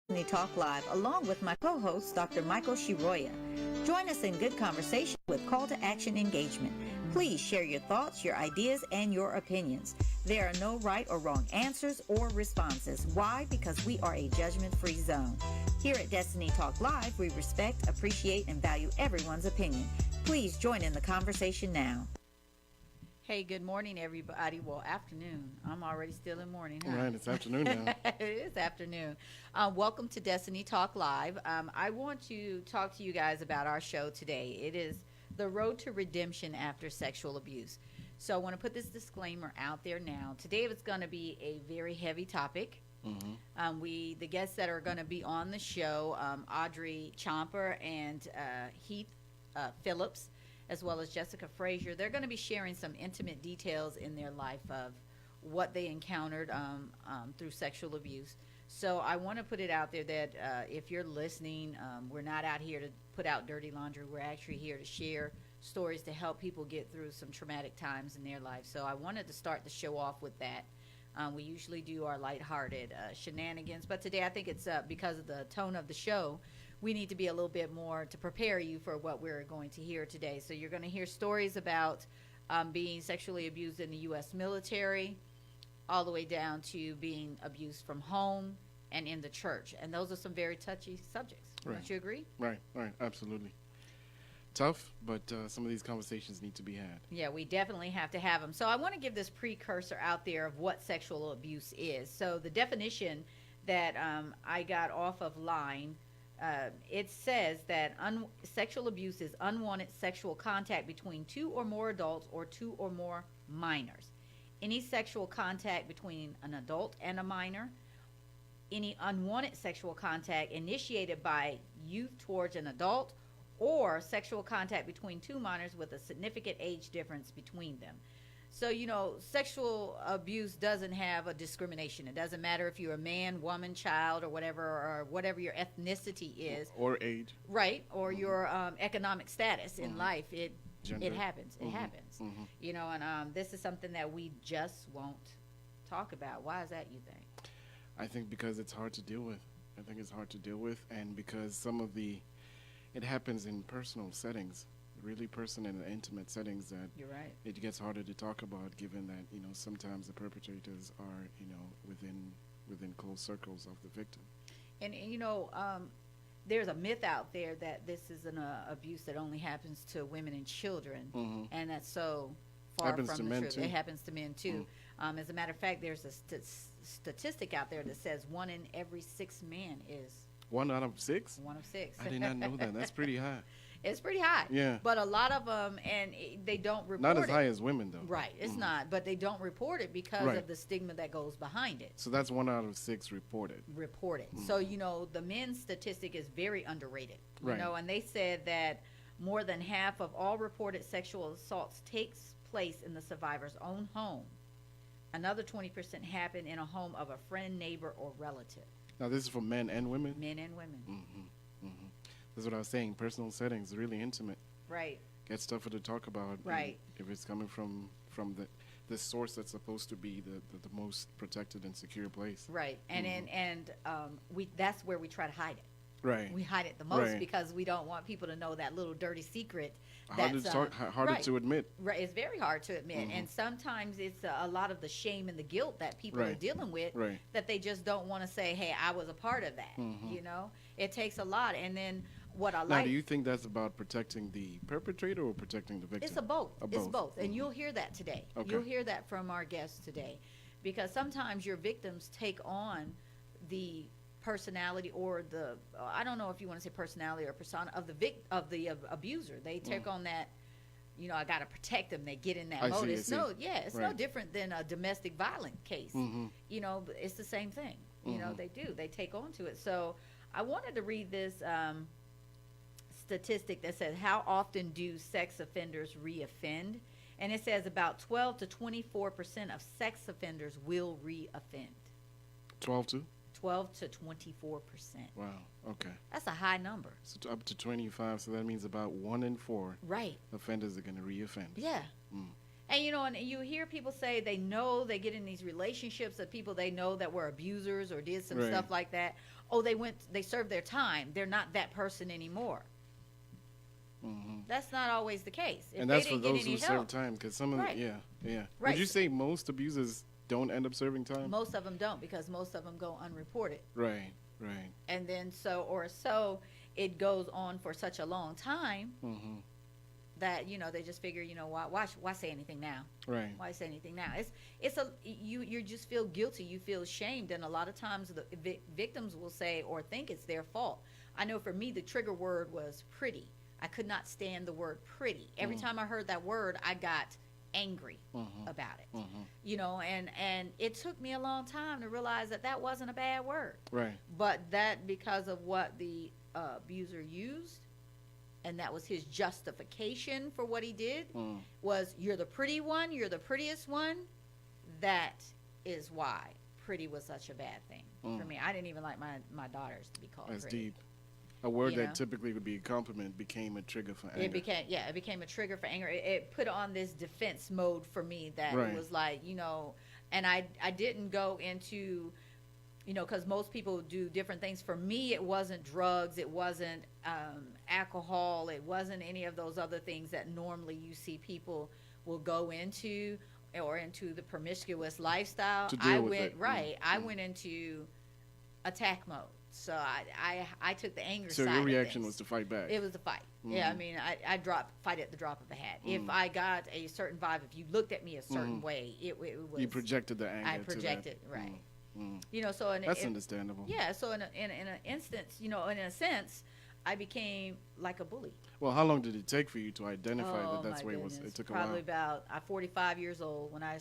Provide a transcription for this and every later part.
Destiny Talk Live along with my co-host, Dr. Michael Shiroya. Join us in good conversation with call to action engagement. Please share your thoughts, your ideas, and your opinions. There are no right or wrong answers or responses. Why? Because we are a judgment-free zone. Here at Destiny Talk Live, we respect, appreciate, and value everyone's opinion. Please join in the conversation now. Hey, good morning, everybody. Well, afternoon. I'm already still in morning, huh? Right, it's afternoon now. It is afternoon. Welcome to Destiny Talk Live. I want to talk to you guys about our show today. It is The Road to Redemption After Sexual Abuse. So I want to put this disclaimer out there now. Today it's going to be a very heavy topic. Mm-hmm. The guests that are going to be on the show, Audrey Chomper and Heath Phillips, as well as Jessica Frazier, they're going to be sharing some intimate details in their life of what they encountered through sexual abuse. So I want to put it out there that if you're listening, we're not out here to put out dirty laundry. We're actually here to share stories to help people get through some traumatic times in their life. So I wanted to start the show off with that. We usually do our lighthearted shenanigans, but today I think it's because of the tone of the show, we need to be a little bit more to prepare you for what we're going to hear today. So you're going to hear stories about being sexually abused in the U.S. military, all the way down to being abused from home and in the church. And those are some very touchy subjects. Right. Don't you agree? Right, absolutely. Tough, but some of these conversations need to be had. Yeah, we definitely have to have them. So I want to give this precursor out there of what sexual abuse is. So the definition that I got off of line, it says that sexual abuse is unwanted sexual contact between two or more adults or two or more minors. Any sexual contact between an adult and a minor. Any unwanted sexual contact initiated by youth towards an adult, or sexual contact between two minors with a significant age difference between them. So, sexual abuse doesn't have a discrimination. It doesn't matter if you're a man, woman, child, or whatever your ethnicity is. Or age. Right, or your economic status in life. It happens. It happens. And this is something that we just won't talk about. Why is that, you think? I think because it's hard to deal with. And because it happens in personal settings, really personal and intimate settings that you're right. It gets harder to talk about, given that sometimes the perpetrators are within close circles of the victim. And there's a myth out there that this is an abuse that only happens to women and children, and that's so far from the truth. It happens to men too. As a matter of fact, there's a statistic out there that says 1 in every 6 men is 1 out of 6. 1 of 6. I did not know that. That's pretty high. It's pretty high. Yeah. But a lot of them, and they don't report it. Not as it. high as women, though. Right. It's not. But they don't report it because of the stigma that goes behind it. So that's 1 out of 6 reported. So, the men's statistic is very underrated. Right. And they said that more than half of all reported sexual assaults takes place in the survivor's own home. Another 20% happen in a home of a friend, neighbor, or relative. Now, this is for men and women? Men and women. That's what I was saying. Personal settings, really intimate. Right. Gets tougher to talk about. Right. If it's coming from the source that's supposed to be the most protected and secure place. Right. And that's where we try to hide it. Right. We hide it the most because we don't want people to know that little dirty secret. Harder to admit. Right. It's very hard to admit. And sometimes it's a lot of the shame and the guilt that people are dealing with that they just don't want to say, hey, I was a part of that. It takes a lot. And then now, do you think that's about protecting the perpetrator or protecting the victim? It's both. It's both. And you'll hear that today. Okay. You'll hear that from our guests today. Because sometimes your victims take on the personality or I don't know if you want to say personality or persona of the abuser. They take on that, I got to protect them. They get in that mode. It's no different than a domestic violence case. It's the same thing. They take on to it. So I wanted to read this statistic that says, how often do sex offenders reoffend? And it says about 12 to 24% of sex offenders will reoffend. 12 to 24%. Wow. Okay. That's a high number. So up to 25. So that means about 1 in 4 offenders are going to reoffend. Yeah. And and you hear people say they know they get in these relationships of people they know that were abusers or did some stuff like that. oh, they served their time. They're not that person anymore. That's not always the case. If And that's they for didn't get those any who help, serve time, because some of Right. them, yeah. Right. Would you say most abusers don't end up serving time? most of them don't, because most of them go unreported. Right. And then it goes on for such a long time that, they just figure, why say anything now? Right. Why say anything now? You just feel guilty. You feel ashamed. And a lot of times the victims will say or think it's their fault. I know for me, the trigger word was pretty. I could not stand the word pretty. Every time I heard that word, I got angry about it. And it took me a long time to realize that wasn't a bad word. Right. But that, because of what the abuser used, and that was his justification for what he did, was, you're the pretty one, you're the prettiest one. That is why pretty was such a bad thing for me. I didn't even like my daughters to be called That's pretty. deep. A word You that know? typically would be a compliment became a trigger for anger. It became a trigger for anger. It put on this defense mode for me that Right. it was like, and I didn't go into, because most people do different things. For me, it wasn't drugs, it wasn't alcohol, it wasn't any of those other things that normally you see people will go into, or into the promiscuous lifestyle. To deal with it. I went into attack mode. So I took the anger So side. your of reaction things. was to fight back. It was a fight. Yeah, I mean, I fight at the drop of a hat. If I got a certain vibe, if you looked at me a certain way, it was. You projected the anger. I projected, to that. right. So That's understandable. Yeah, so in an instance, in a sense, I became like a bully. Well, how long did it take for you to identify Oh, that that's my where it was? goodness. It took a Probably while. about 45 years old when I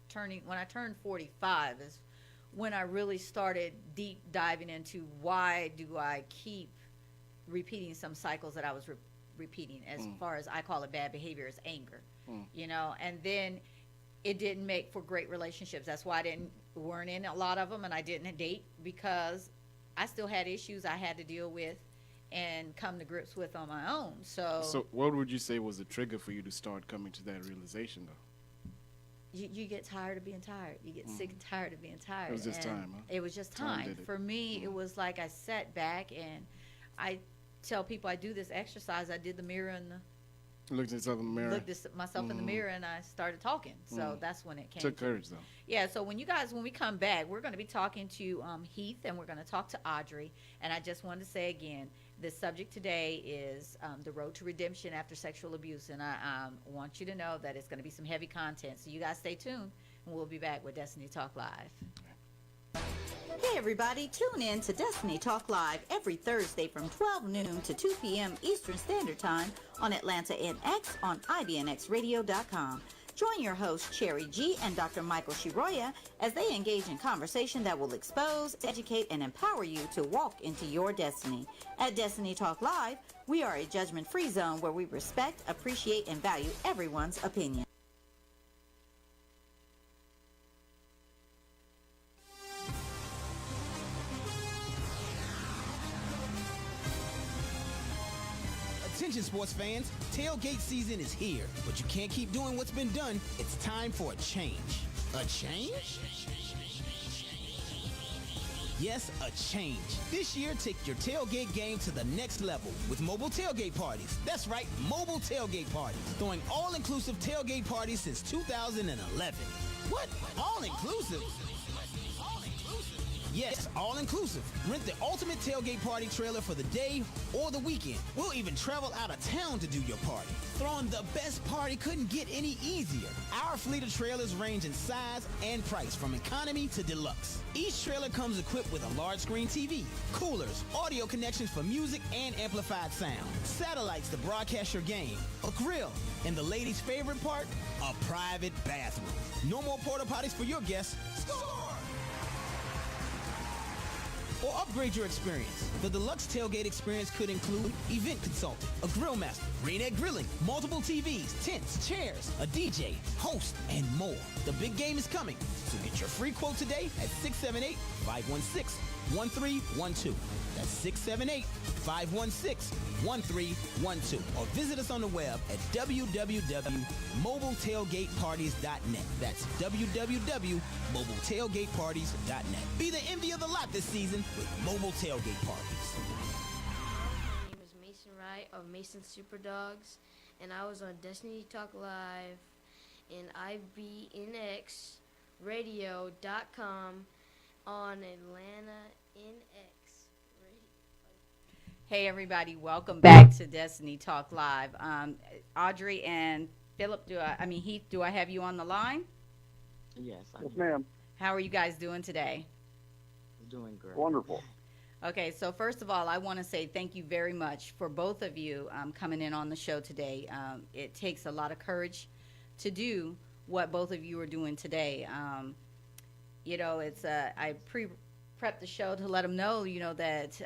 turned 45 is when I really started deep diving into why do I keep repeating some cycles that I was repeating, as far as I call it bad behavior, is anger. And then it didn't make for great relationships. That's why I weren't in a lot of them, and I didn't date, because I still had issues I had to deal with and come to grips with on my own. So what would you say was the trigger for you to start coming to that realization, though? You get tired of being tired. You get sick and tired of being tired. It was just And time, huh? It was just Time time. did it. For me, it was like I sat back, and I tell people I do this exercise. I did the mirror and Looked at yourself in the mirror. looked at myself in the mirror, and I started talking. So that's when it came. Took to courage, though. Yeah, so when we come back, we're going to be talking to Heath, and we're going to talk to Audrey. And I just wanted to say again, the subject today is the road to redemption after sexual abuse. And I want you to know that it's going to be some heavy content. So you guys stay tuned, and we'll be back with Destiny Talk Live. Hey everybody, tune in to Destiny Talk Live every Thursday from 12 noon to 2 p.m. Eastern Standard Time on Atlanta NX on IBNXradio.com. Join your hosts Cherry G and Dr. Michael Shiroya as they engage in conversation that will expose, educate, and empower you to walk into your destiny. At Destiny Talk Live, we are a judgment-free zone where we respect, appreciate, and value everyone's opinion. Attention sports fans, tailgate season is here, but you can't keep doing what's been done. It's time for a change. A change? Yes, a change. This year, take your tailgate game to the next level with mobile tailgate parties. That's right, mobile tailgate parties. Throwing all-inclusive tailgate parties since 2011. What? All-inclusive? Yes, all-inclusive. Rent the ultimate tailgate party trailer for the day or the weekend. We'll even travel out of town to do your party. Throwing the best party couldn't get any easier. Our fleet of trailers range in size and price from economy to deluxe. Each trailer comes equipped with a large screen TV, coolers, audio connections for music and amplified sound, satellites to broadcast your game, a grill, and the ladies' favorite part, a private bathroom. No more porta potties for your guests. Score! Or upgrade your experience. The deluxe tailgate experience could include event consultant, a grill master, Rainette grilling, multiple TVs, tents, chairs, a DJ, host, and more. The big game is coming, so get your free quote today at 678-516-1312. That's 678-516-1312. Or visit us on the web at www.mobiletailgateparties.net. That's www.mobiletailgateparties.net. Be the envy of the lot this season with Mobile Tailgate Parties. My name is Mason Wright of Mason Superdogs, and I was on Destiny Talk Live and IBNXradio.com on Atlanta NX Radio. Hey, everybody, welcome back to Destiny Talk Live. Audrey and Philip, Heath, do I have you on the line? Yes, Yes, ma'am. How are you guys doing today? doing great. Wonderful. Okay, so first of all, I want to say thank you very much for both of you coming in on the show today. It takes a lot of courage to do what both of you are doing today. I prepped the show to let them know, that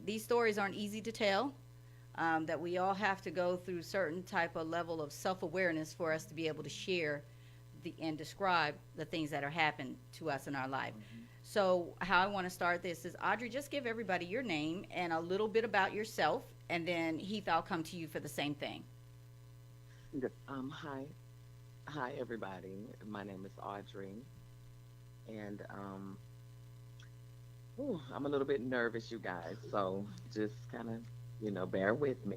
these stories aren't easy to tell, that we all have to go through certain type of level of self-awareness for us to be able to share and describe the things that are happening to us in our life. Mm-hmm. So how I want to start this is, Audrey, just give everybody your name and a little bit about yourself, and then Heath, I'll come to you for the same thing. Hi everybody. My name is Audrey, and I'm a little bit nervous, you guys. So just kind of, bear with me.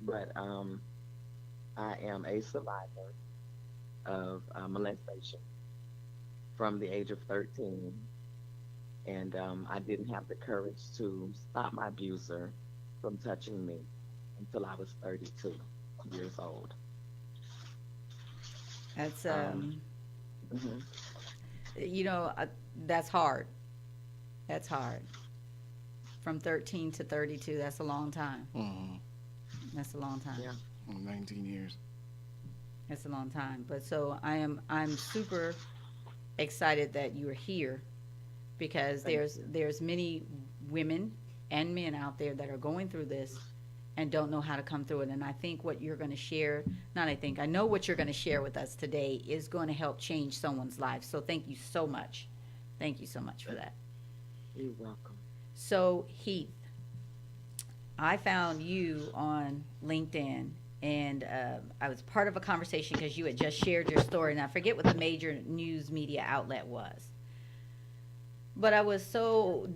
But I am a survivor of molestation from the age of 13, and I didn't have the courage to stop my abuser from touching me until I was 32 years old. That's that's hard. That's hard. From 13 to 32, that's a long time. Mm-hmm. That's a long time. Yeah. 19 years. That's a long time. But so I'm super excited that you're here, because there's many women and men out there that are going through this and don't know how to come through it. And I think what you're going to share, I know what you're going to share with us today is going to help change someone's life. So thank you so much. Thank you so much for that. You're welcome. So Heath, I found you on LinkedIn, and I was part of a conversation because you had just shared your story, and I forget what the major news media outlet was. But I was so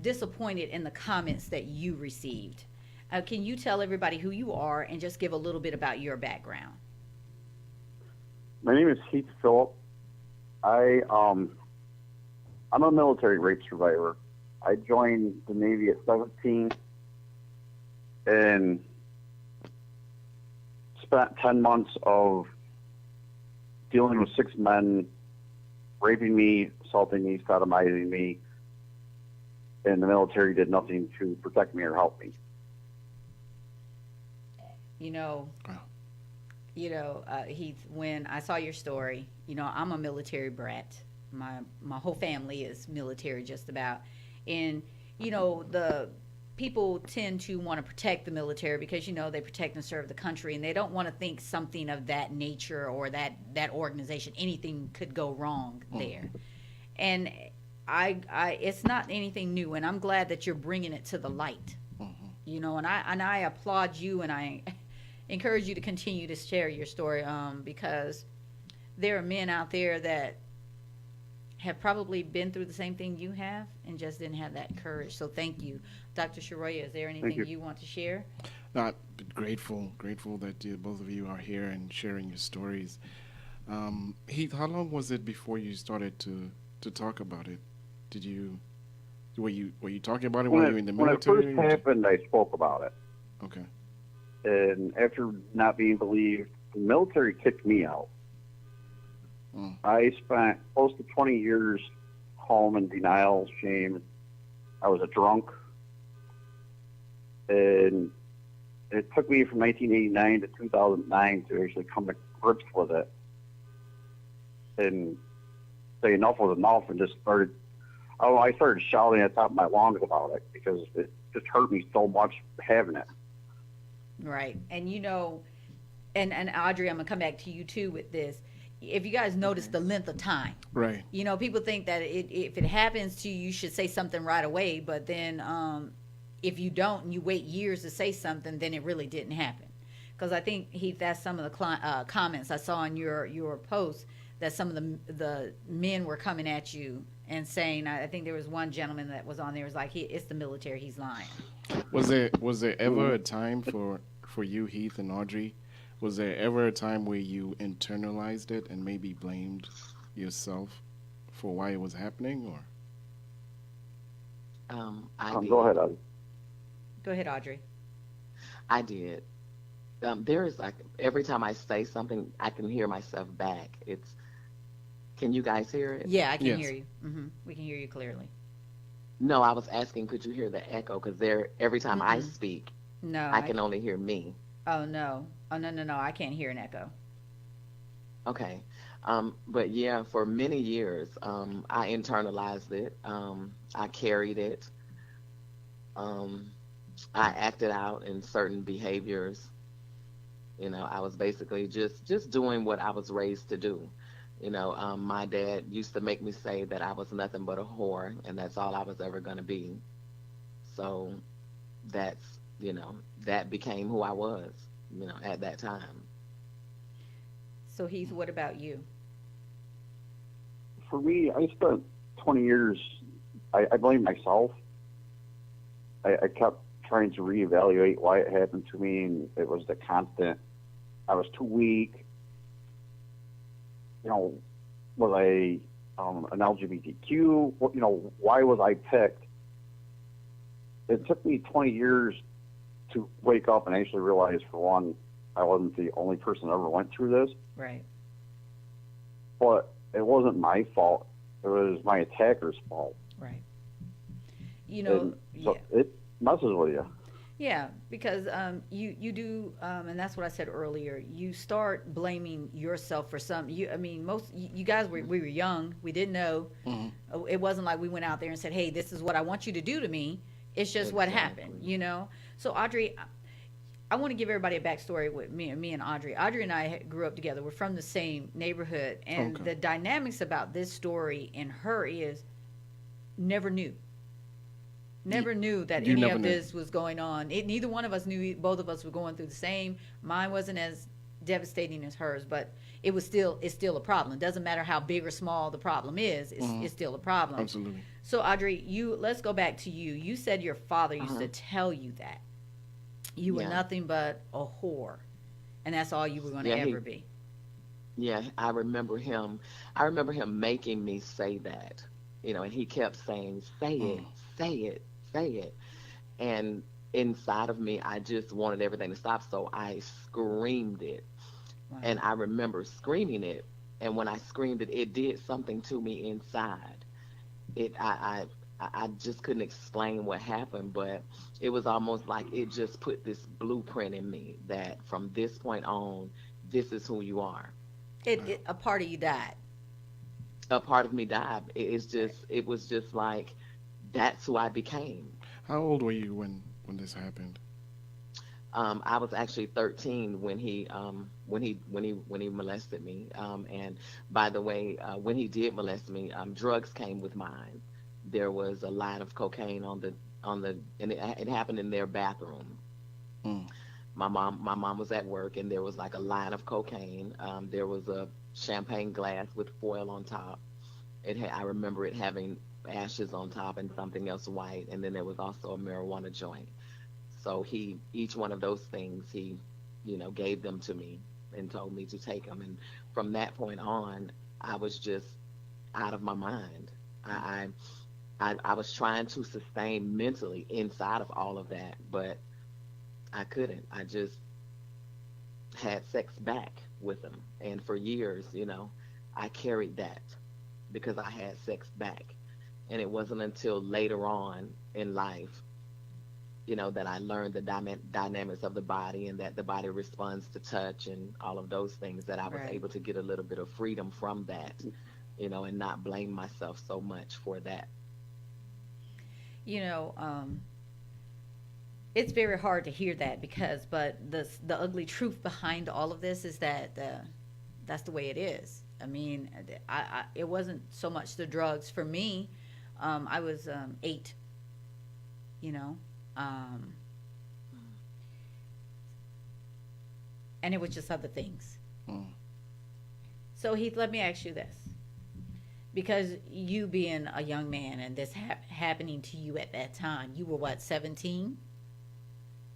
disappointed in the comments that you received. Can you tell everybody who you are and just give a little bit about your background? My name is Heath Phillip. I'm a military rape survivor. I joined the Navy at 17 and spent 10 months of dealing with 6 men raping me, assaulting me, sodomizing me, and the military did nothing to protect me or help me. Heath, when I saw your story, I'm a military brat. My whole family is military, just about. And, the people tend to want to protect the military because, they protect and serve the country, and they don't want to think something of that nature or that organization, anything could go wrong there. And I it's not anything new, and I'm glad that you're bringing it to the light. And I applaud you, and I encourage you to continue to share your story, because there are men out there that have probably been through the same thing you have and just didn't have that courage. So thank you. Dr. Shiroya, is there anything you want to share? Not grateful that both of you are here and sharing your stories. Heath, how long was it before you started to talk about it? Were you talking about it while you were in the military? When it first happened, I spoke about it. Okay. And after not being believed, the military kicked me out. I spent close to 20 years home in denial, shame. I was a drunk. And it took me from 1989 to 2009 to actually come to grips with it and say enough was enough, and just started shouting at the top of my lungs about it because it just hurt me so much having it. Right. And and Audrey, I'm going to come back to you too with this. if you guys notice the length of time. Right. You know, people think that if it happens to you, you should say something right away. But then if you don't and you wait years to say something, then it really didn't happen. Because I think, Heath, that's some of the comments I saw on your post, that some of the men were coming at you and saying, I think there was one gentleman that was on there, was like, it's the military, he's lying. Was there ever a time for you, Heath and Audrey? Was there ever a time where you internalized it and maybe blamed yourself for why it was happening, or? Go ahead, Audrey. Go ahead, Audrey. I did. There is like every time I say something, I can hear myself back. Can you guys hear it? Yeah, I can Yes. hear you. We can hear you clearly. No, I was asking, could you hear the echo? Because every time I speak, No, I can only hear me. Oh no! Oh no! I can't hear an echo. Okay. But yeah, for many years, I internalized it. I carried it. I acted out in certain behaviors. You know, I was basically just doing what I was raised to do. You know, my dad used to make me say that I was nothing but a whore, and that's all I was ever going to be. So that became who I was, at that time. So Heath, what about you? For me, I spent 20 years, I blame myself. I kept trying to reevaluate why it happened to me, and it was the constant, I was too weak. Was I an LGBTQ? Why was I picked? It took me 20 years to wake up and actually realize, for one, I wasn't the only person that ever went through this. Right. But it wasn't my fault. It was my attacker's fault. Right. So it messes with you. Yeah, because you do, and that's what I said earlier. You start blaming yourself for some. Most you guys we were young. We didn't know. Mm-hmm. It wasn't like we went out there and said, "Hey, this is what I want you to do to me." It's just what happened, So Audrey, I want to give everybody a backstory with me and Audrey. Audrey and I grew up together. We're from the same neighborhood, and the dynamics about this story and her is never knew. Never knew that any of this was going on. Neither one of us knew. Both of us were going through the same. Mine wasn't as devastating as hers, but it's still a problem. It doesn't matter how big or small the problem is. It's still a problem. Absolutely. So Audrey, let's go back to you. You said your father used to tell you that you were nothing but a whore, and that's all you were going to ever be. Yeah, I remember him. I remember him making me say that, and he kept saying, "Say it, say it, say it," and inside of me, I just wanted everything to stop, so I screamed it. Wow. And I remember screaming it, and when I screamed it, it did something to me inside. I just couldn't explain what happened, but it was almost like it just put this blueprint in me that from this point on, this is who you are. A part of you died. A part of me died. It was just like, that's who I became. How old were you when this happened? I was actually 13 when he molested me. And by the way, when he did molest me, drugs came with mine. There was a line of cocaine and it happened in their bathroom. My mom was at work, and there was like a line of cocaine. There was a champagne glass with foil on top. I remember it having ashes on top and something else white, and then there was also a marijuana joint. So each one of those things, he gave them to me and told me to take them. And from that point on, I was just out of my mind. I was trying to sustain mentally inside of all of that, but I couldn't. I just had sex back with him. And for years, I carried that because I had sex back. And it wasn't until later on in life, that I learned the dynamics of the body, and that the body responds to touch and all of those things, that I was able to get a little bit of freedom from that, and not blame myself so much for that. It's very hard to hear that but the ugly truth behind all of this is that that's the way it is. I mean, it wasn't so much the drugs for me. I was 8, you know, and it was just other things. Mm. So Heath, let me ask you this, because you being a young man and this happening to you at that time, you were what, 17?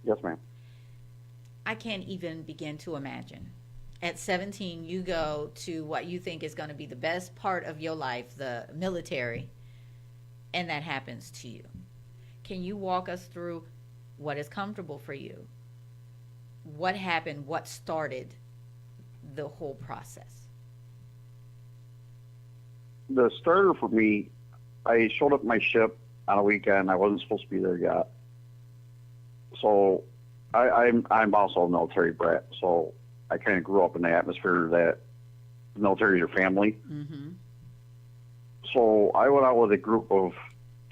Yes, ma'am. I can't even begin to imagine. At 17, you go to what you think is going to be the best part of your life, the military, and that happens to you. Can you walk us through what is comfortable for you? What happened? What started the whole process? The starter for me, I showed up at my ship on a weekend. I wasn't supposed to be there yet. So I'm also a military brat. So I kind of grew up in the atmosphere that the military is your family. Mm-hmm. So I went out with a group of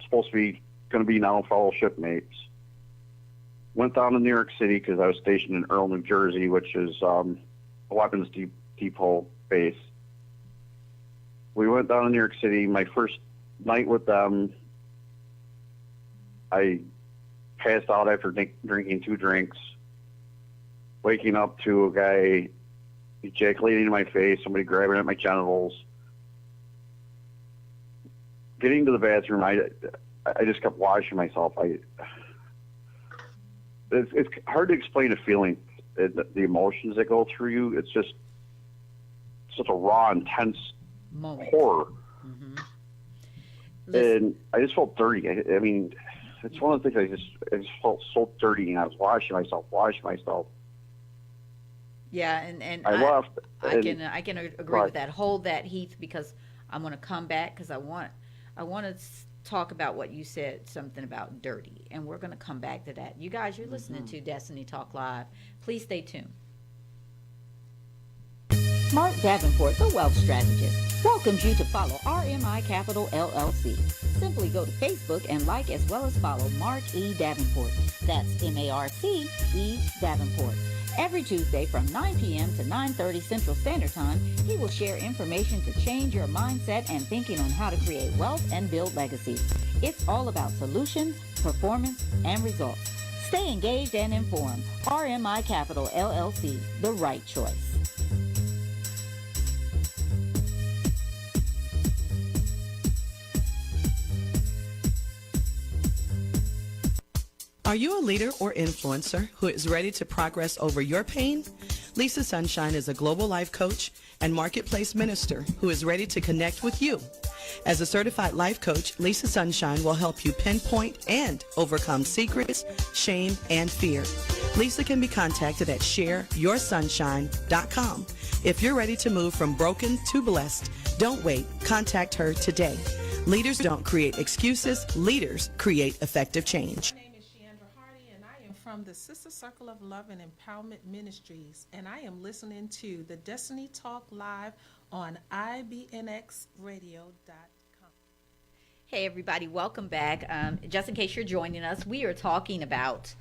supposed to be going to be now fellow shipmates. Went down to New York City because I was stationed in Earl, New Jersey, which is a weapons depot base. We went down to New York City. My first night with them, I passed out after drinking 2 drinks. Waking up to a guy ejaculating in my face, somebody grabbing at my genitals. Getting to the bathroom, I just kept washing myself. It's hard to explain the feeling, the emotions that go through you. It's just such a raw, intense Moment. horror. Mm-hmm. And I just felt dirty. I mean, it's one of the things I just felt so dirty, and I was washing myself. Yeah, and I left. I can agree with that. Hold that, Heath, because I'm going to come back because I want to talk about what you said, something about dirty, and we're going to come back to that. You guys, you're listening to Destiny Talk Live. Please stay tuned. Mark Davenport, the wealth strategist, welcomes you to follow RMI Capital LLC. Simply go to Facebook and like as well as follow Mark E. Davenport. That's M-A-R-C E. Davenport. Every Tuesday from 9 p.m. to 9:30 Central Standard Time, he will share information to change your mindset and thinking on how to create wealth and build legacy. It's all about solutions, performance, and results. Stay engaged and informed. RMI Capital LLC, the right choice. Are you a leader or influencer who is ready to progress over your pain? Lisa Sunshine is a global life coach and marketplace minister who is ready to connect with you. As a certified life coach, Lisa Sunshine will help you pinpoint and overcome secrets, shame, and fear. Lisa can be contacted at shareyoursunshine.com. If you're ready to move from broken to blessed, don't wait. Contact her today. Leaders don't create excuses. Leaders create effective change. From the Sister Circle of Love and Empowerment Ministries, and I am listening to the Destiny Talk Live on ibnxradio.com. Hey everybody, welcome back. Just in case you're joining us, we are talking about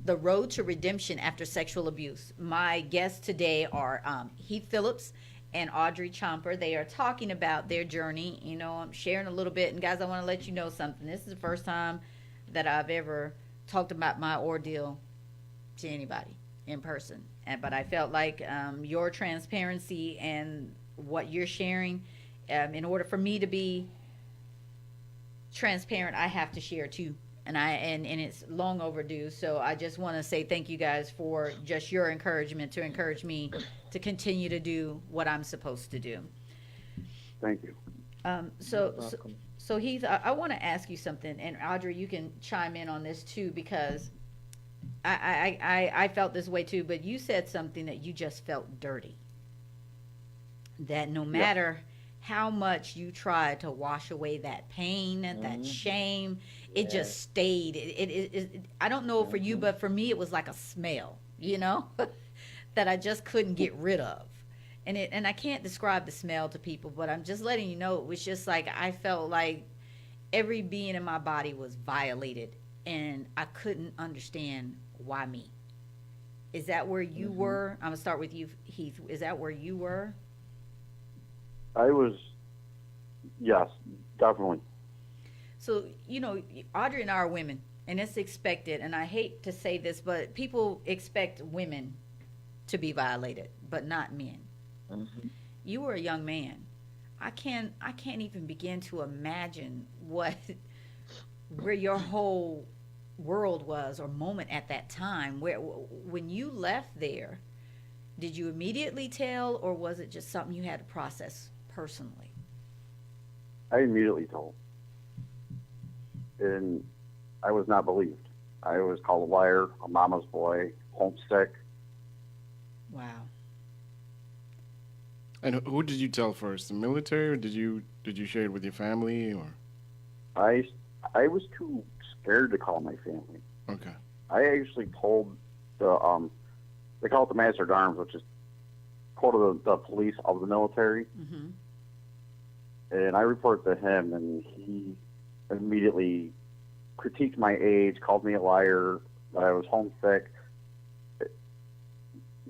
the road to redemption after sexual abuse. My guests today are Heath Phillips and Audrey Chomper. They are talking about their journey. You know, I'm sharing a little bit, and guys, I want to let you know something. This is the first time that I've ever talked about my ordeal to anybody in person, but I felt like your transparency and what you're sharing, in order for me to be transparent, I have to share too, and it's long overdue. So I just want to say thank you guys for just your encouragement to encourage me to continue to do what I'm supposed to do. Thank you. So Heath, I want to ask you something, and Audrey, you can chime in on this too, because I felt this way too, but you said something that you just felt dirty. That no matter how much you tried to wash away that pain and that shame, it just stayed. It I don't know for you, but for me, it was like a smell, you know, that I just couldn't get rid of. And I can't describe the smell to people, but I'm just letting you know, it was just like I felt like every being in my body was violated, and I couldn't understand why me. Is that where you were? I'm going to start with you, Heath. Is that where you were? I was, yes, definitely. So, Audrey and I are women, and it's expected, and I hate to say this, but people expect women to be violated, but not men. Mm-hmm. You were a young man. I can't even begin to imagine where your whole world was or moment at that time. Where when you left there, did you immediately tell, or was it just something you had to process personally? I immediately told, and I was not believed. I was called a liar, a mama's boy, homesick. Wow. And who did you tell first? The military, or did you share it with your family, or? I was too scared to call my family. Okay. I actually told the they call it the Master of Arms, which is quote of the police of the military. Mm-hmm. And I reported to him, and he immediately critiqued my age, called me a liar, that I was homesick.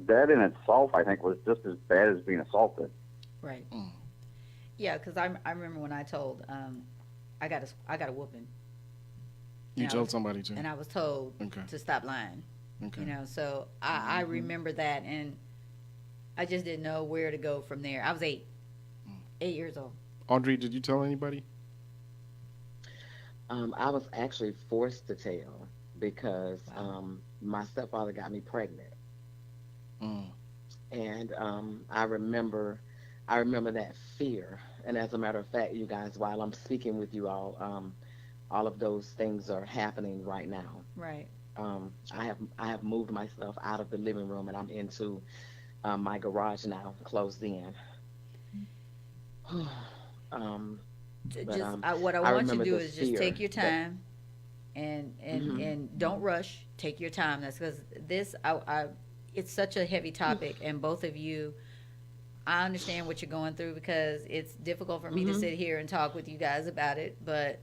That in itself, I think, was just as bad as being assaulted. Right. Yeah, because I remember when I told I got a whooping. You And told somebody to? and I was told Okay. to stop lying. Okay. So I remember that, and I just didn't know where to go from there. I was 8 years old. Audrey, did you tell anybody? I was actually forced to tell because my stepfather got me pregnant. And I remember that fear. And as a matter of fact, you guys, while I'm speaking with you all of those things are happening right now. Right. I have moved myself out of the living room, and I'm into my garage now, closed in. What I want you to do is just take your time and don't rush. Take your time. That's because it's such a heavy topic, and both of you, I understand what you're going through because it's difficult for me to sit here and talk with you guys about it, but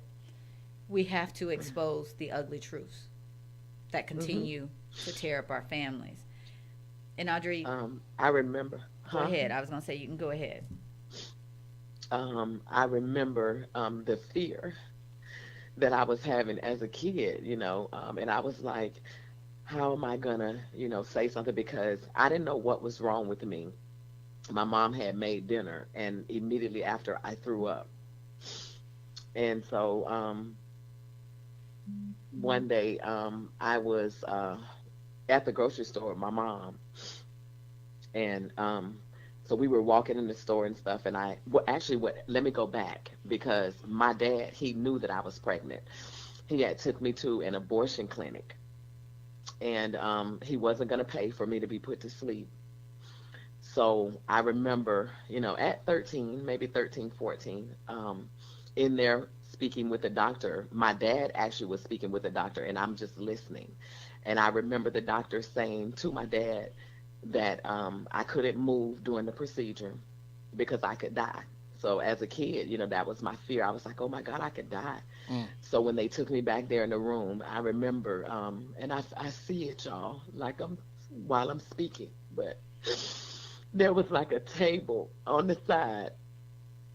we have to expose the ugly truths that continue to tear up our families. And Audrey, I remember. Go ahead. I was going to say you can go ahead. I remember the fear that I was having as a kid, and I was like, how am I gonna, say something, because I didn't know what was wrong with me. My mom had made dinner, and immediately after I threw up. And so one day I was at the grocery store with my mom, and so we were walking in the store and stuff, and let me go back, because my dad, he knew that I was pregnant. He had took me to an abortion clinic, and he wasn't going to pay for me to be put to sleep. So I remember, at 13, maybe 13, 14, in there speaking with the doctor. My dad actually was speaking with the doctor, and I'm just listening. And I remember the doctor saying to my dad that I couldn't move during the procedure because I could die. So as a kid, that was my fear. I was like, oh my God, I could die. So when they took me back there in the room, I remember, and I see it, y'all, like while I'm speaking, but there was like a table on the side.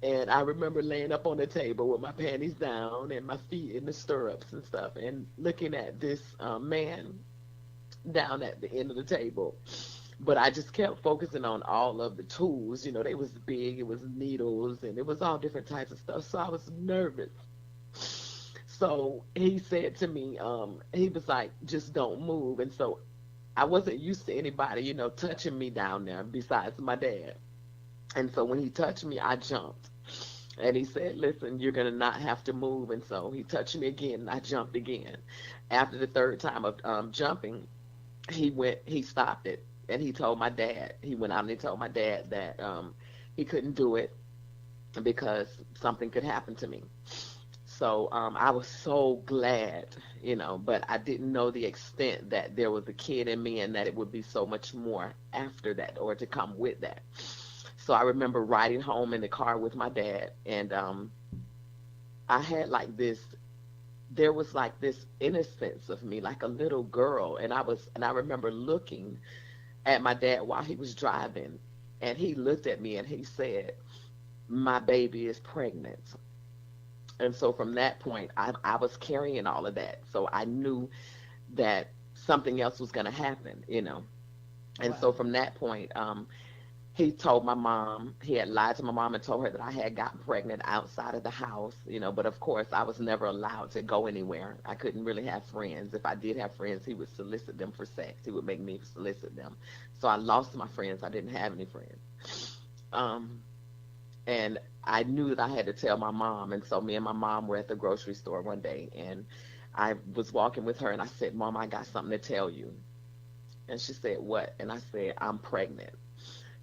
And I remember laying up on the table with my panties down and my feet in the stirrups and stuff, and looking at this man down at the end of the table. But I just kept focusing on all of the tools. They was big, it was needles, and it was all different types of stuff. So I was nervous. So he said to me, he was like, just don't move. And so I wasn't used to anybody, touching me down there besides my dad. And so when he touched me, I jumped. And he said, listen, you're going to not have to move. And so he touched me again, and I jumped again. After the third time of jumping, he stopped it. And he told my dad, he went out and he told my dad that he couldn't do it because something could happen to me. So I was so glad, but I didn't know the extent that there was a kid in me and that it would be so much more after that or to come with that. So I remember riding home in the car with my dad, and I had there was like this innocence of me, like a little girl. And I remember looking at my dad while he was driving, and he looked at me and he said, my baby is pregnant. And so from that point, I was carrying all of that. So I knew that something else was going to happen, you know. And so from that point, he told my mom, he had lied to my mom and told her that I had gotten pregnant outside of the house, you know, but of course I was never allowed to go anywhere. I couldn't really have friends. If I did have friends, he would solicit them for sex. He would make me solicit them. So I lost my friends. I didn't have any friends. And I knew that I had to tell my mom. And so me and my mom were at the grocery store one day, and I was walking with her, and I said, Mom, I got something to tell you. And she said, what? And I said, I'm pregnant.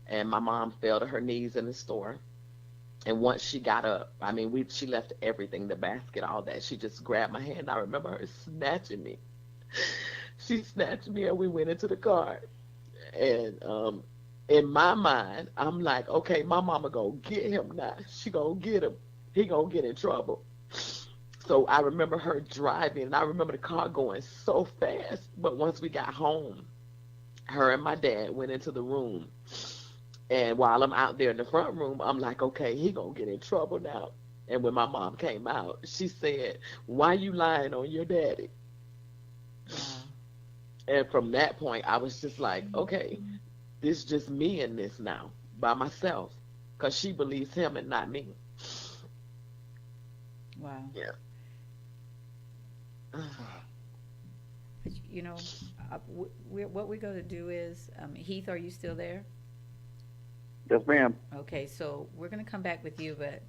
And my mom fell to her knees in the store. And once she got up, I mean, she left everything, the basket, all that. She just grabbed my hand. I remember her snatching me. She snatched me, and we went into the car. And in my mind, I'm like, okay, my mama gonna get him now. She gonna get him. He gonna get in trouble. So I remember her driving, and I remember the car going so fast. But once we got home, her and my dad went into the room. And while I'm out there in the front room, I'm like, okay, he gonna get in trouble now. And when my mom came out, she said, why you lying on your daddy? And from that point, I was just like, okay, this is just me in this now, by myself. Because she believes him and not me. Wow. Yeah. But, you know, what we're going to do is, Heath, are you still there? Yes, ma'am. Okay, so we're going to come back with you, but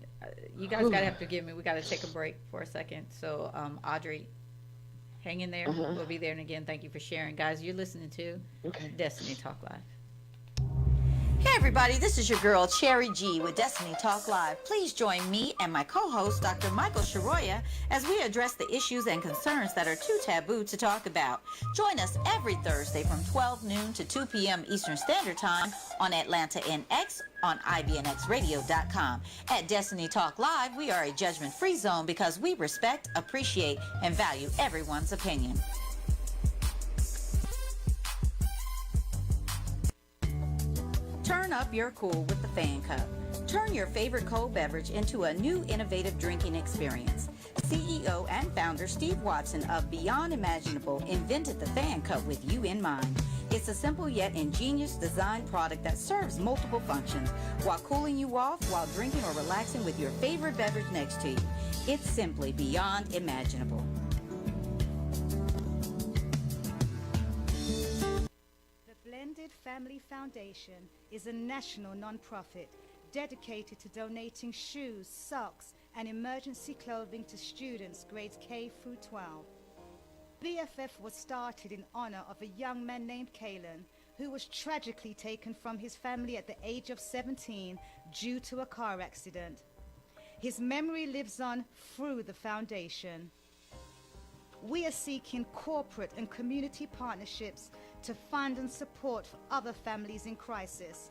you guys got to have to forgive me. We got to take a break for a second. So, Audrey, hang in there. We'll be there. And again, thank you for sharing. Guys, you're listening to Destiny Talk Live. Hey everybody, this is your girl Cherry G with Destiny Talk Live. Please join me and my co-host Dr. Michael Shiroya as we address the issues and concerns that are too taboo to talk about. Join us every Thursday from 12 noon to 2 p.m. Eastern Standard Time on Atlanta NX on IBNXradio.com. At Destiny Talk Live, we are a judgment-free zone because we respect, appreciate, and value everyone's opinion. Turn up your cool with the Fan Cup. Turn your favorite cold beverage into a new innovative drinking experience. CEO and founder Steve Watson of Beyond Imaginable invented the Fan Cup with you in mind. It's a simple yet ingenious design product that serves multiple functions while cooling you off while drinking or relaxing with your favorite beverage next to you. It's simply beyond imaginable. Blended Family Foundation is a national non-profit dedicated to donating shoes, socks, and emergency clothing to students grades K through 12. BFF was started in honor of a young man named Kalen who was tragically taken from his family at the age of 17 due to a car accident. His memory lives on through the foundation. We are seeking corporate and community partnerships to fund and support for other families in crisis.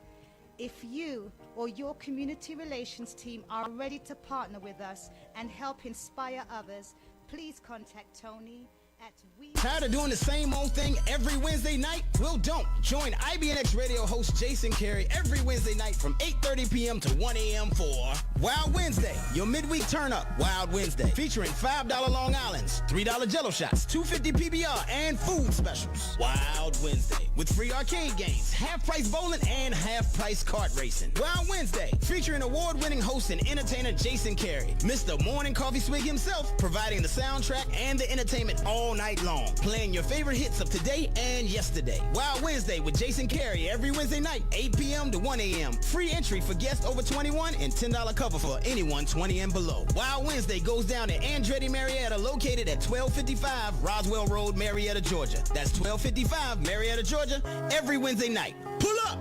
If you or your community relations team are ready to partner with us and help inspire others, please contact Tony at Tired of doing the same old thing every Wednesday night? Well, don't. Join IBNX radio host Jason Carey every Wednesday night from 8:30 p.m. to 1 a.m. for Wild Wednesday, your midweek turn-up Wild Wednesday, featuring $5 Long Islands, $3 Jello shots, $2.50 PBR, and food specials. Wild Wednesday, with free arcade games, half-price bowling, and half-price kart racing. Wild Wednesday, featuring award-winning host and entertainer Jason Carey, Mr. Morning Coffee Swig himself, providing the soundtrack and the entertainment all night long, playing your favorite hits of today and yesterday. Wild Wednesday with Jason Carey every Wednesday night, 8 p.m. to 1 a.m. Free entry for guests over 21 and $10 cover for anyone 20 and below. Wild Wednesday goes down at Andretti Marietta, located at 1255 Roswell Road, Marietta, Georgia. That's 1255 Marietta, Georgia, every Wednesday night. Pull up!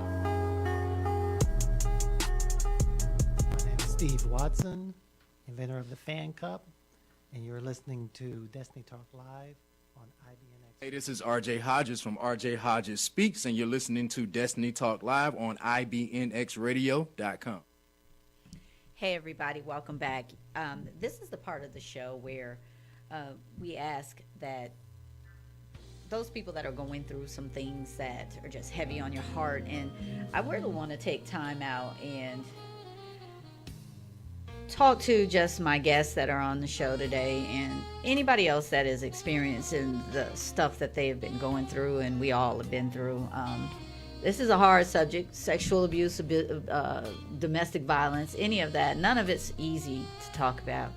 My name is Steve Watson, inventor of the Fan Cup, and you're listening to Destiny Talk Live on IBNX. Hey, this is RJ Hodges from RJ Hodges Speaks, and you're listening to Destiny Talk Live on IBNXradio.com. Hey, everybody, welcome back. This is the part of the show where we ask that those people that are going through some things that are just heavy on your heart, and I really want to take time out and talk to just my guests that are on the show today and anybody else that is experiencing the stuff that they have been going through and we all have been through. This is a hard subject, sexual abuse, domestic violence, any of that. None of it's easy to talk about.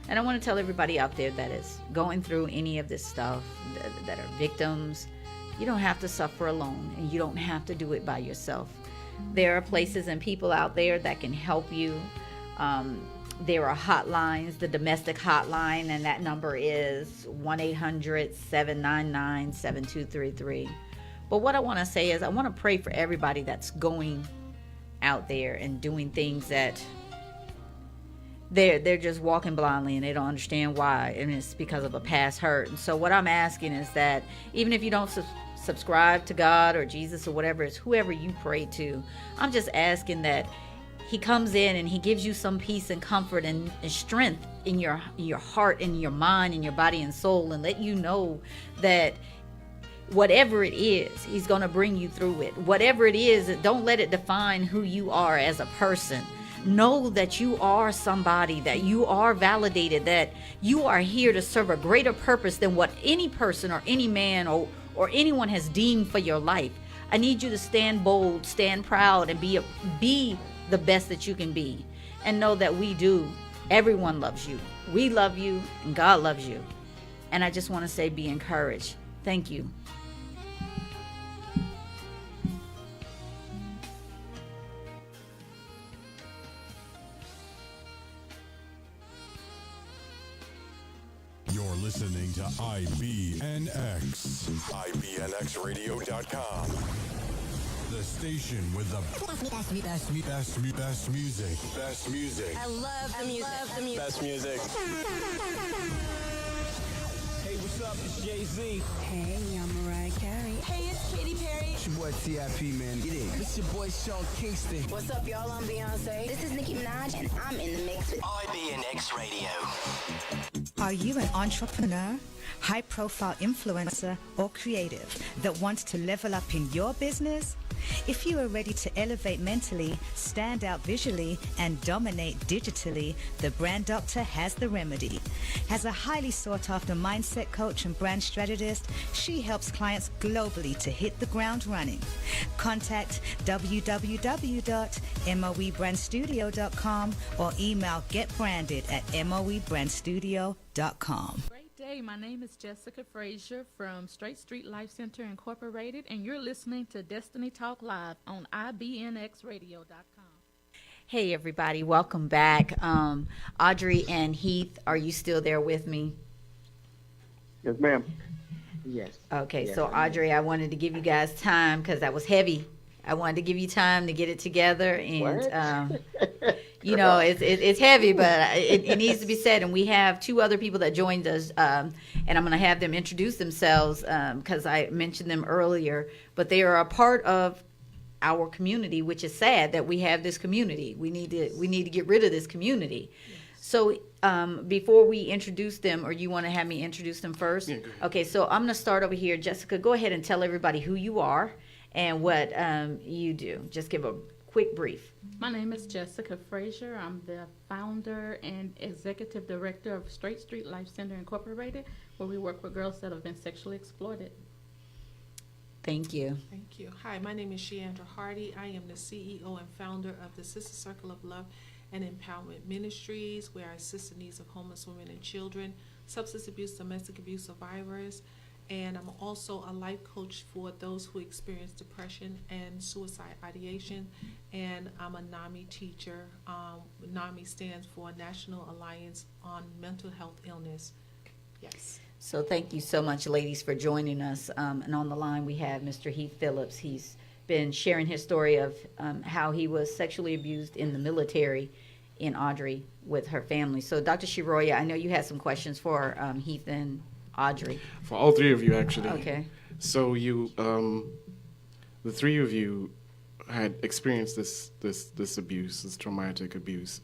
And I want to tell everybody out there that is going through any of this stuff, that are victims, you don't have to suffer alone, and you don't have to do it by yourself. There are places and people out there that can help you. There are hotlines, the domestic hotline, and that number is 1-800-799-7233. But what I want to say is I want to pray for everybody that's going out there and doing things that they're just walking blindly and they don't understand why, and it's because of a past hurt. And so what I'm asking is that even if you don't subscribe to God or Jesus or whatever, it's whoever you pray to, I'm just asking that he comes in and he gives you some peace and comfort and strength in your heart and your mind and your body and soul, and let you know that whatever it is, he's going to bring you through it. Whatever it is, don't let it define who you are as a person. Know that you are somebody, that you are validated, that you are here to serve a greater purpose than what any person or any man or anyone has deemed for your life. I need you to stand bold, stand proud, and be the best that you can be. And know that we do. Everyone loves you. We love you, and God loves you. And I just want to say, be encouraged. Thank you. You're listening to IBNX. IBNXradio.com. The station with the best music. Best music. I love the music. Best music. Hey, what's up? It's Jay-Z. Hey, I'm Mariah Carey. Hey, it's Katy Perry. It's your boy T.I.P., man. Get in. It's your boy Sean Kingston. What's up, y'all? I'm Beyonce. This is Nicki Minaj, and I'm in the mix with IBNX Radio. Are you an entrepreneur, high-profile influencer, or creative that wants to level up in your business? If you are ready to elevate mentally, stand out visually, and dominate digitally, the Brand Doctor has the remedy. As a highly sought-after mindset coach and brand strategist, she helps clients globally to hit the ground running. Contact www.moebrandstudio.com or email getbranded@moebrandstudio.com. Hey, my name is Jessica Frazier from Straight Street Life Center Incorporated, and you're listening to Destiny Talk Live on IBNXradio.com. Hey, everybody. Welcome back. Audrey and Heath, are you still there with me? Yes, ma'am. Yes. Okay, Yes, so I am. Audrey, I wanted to give you guys time because that was heavy. I wanted to give you time to get it together, and you know it's heavy, but it needs to be said. And we have two other people that joined us, and I'm going to have them introduce themselves because I mentioned them earlier. But they are a part of our community, which is sad that we have this community. We need to get rid of this community. Yes. So before we introduce them, or you want to have me introduce them first? Yeah, go ahead. Okay, so I'm going to start over here. Jessica, go ahead and tell everybody who you are and what you do. Just give a quick brief. My name is Jessica Frazier. I'm the founder and executive director of Straight Street Life Center Incorporated, where we work with girls that have been sexually exploited. Thank you. Thank you. Hi, my name is Shiandra Hardy. I am the CEO and founder of the Sister Circle of Love and Empowerment Ministries, where I assist the needs of homeless women and children, substance abuse, domestic abuse survivors, and I'm also a life coach for those who experience depression and suicide ideation, and I'm a NAMI teacher. NAMI stands for National Alliance on Mental Health Illness. Yes. So thank you so much, ladies, for joining us. And on the line we have Mr. Heath Phillips. He's been sharing his story of how he was sexually abused in the military in Audrey with her family. So Dr. Shiroya, I know you had some questions for Heath and Audrey. For all three of you, actually. Okay. So you, the three of you had experienced this abuse, this traumatic abuse,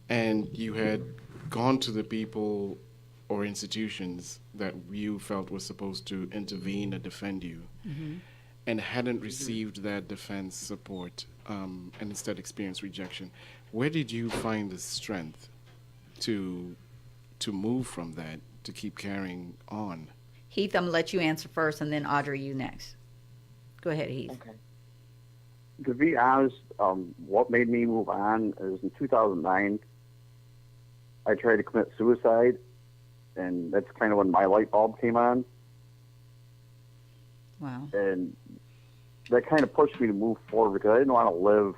and you had gone to the people or institutions that you felt was supposed to intervene and defend you, and hadn't received that defense support, and instead experienced rejection. Where did you find the strength to move from that, to keep carrying on? Heath, I'm going to let you answer first, and then Audrey, you next. Go ahead, Heath. Okay. To be honest, what made me move on is in 2009, I tried to commit suicide, and that's kind of when my light bulb came on. Wow. And that kind of pushed me to move forward because I didn't want to live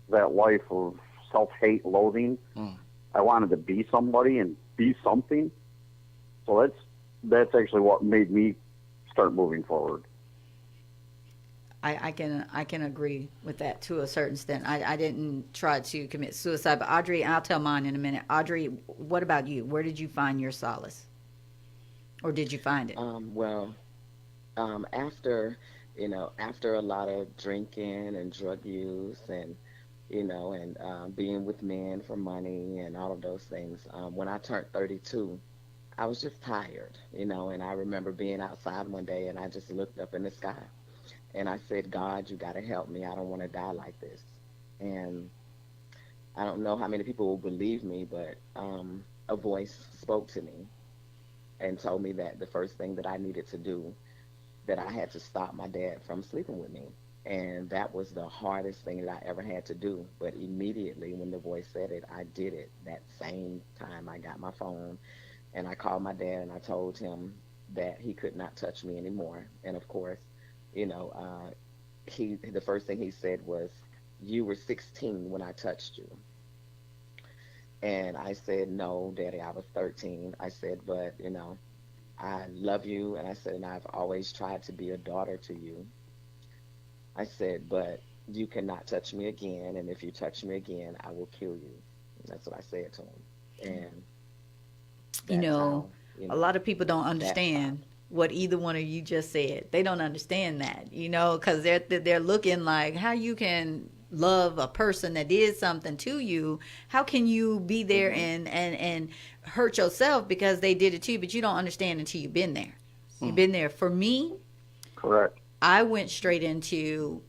that life of self-hate, loathing. I wanted to be somebody and be something. So that's actually what made me start moving forward. I can agree with that to a certain extent. I didn't try to commit suicide, but Audrey, I'll tell mine in a minute. Audrey, what about you? Where did you find your solace, or did you find it? After after a lot of drinking and drug use and being with men for money and all of those things, when I turned 32, I was just tired, and I remember being outside one day and I just looked up in the sky. And I said, God, you got to help me. I don't want to die like this. And I don't know how many people will believe me, but a voice spoke to me and told me that the first thing that I needed to do, that I had to stop my dad from sleeping with me. And that was the hardest thing that I ever had to do. But immediately when the voice said it, I did it. That same time I got my phone and I called my dad and I told him that he could not touch me anymore. And of course, the first thing he said was, you were 16 when I touched you. And I said, no, Daddy, I was 13. I said, but, I love you. And I said, and I've always tried to be a daughter to you. I said, but you cannot touch me again. And if you touch me again, I will kill you. And that's what I said to him. And a lot of people don't understand what either one of you just said. They don't understand that, because they're looking like, how you can love a person that did something to you. How can you be there and hurt yourself because they did it to you, but you don't understand until you've been there. You've been there. For me, correct. I went straight into,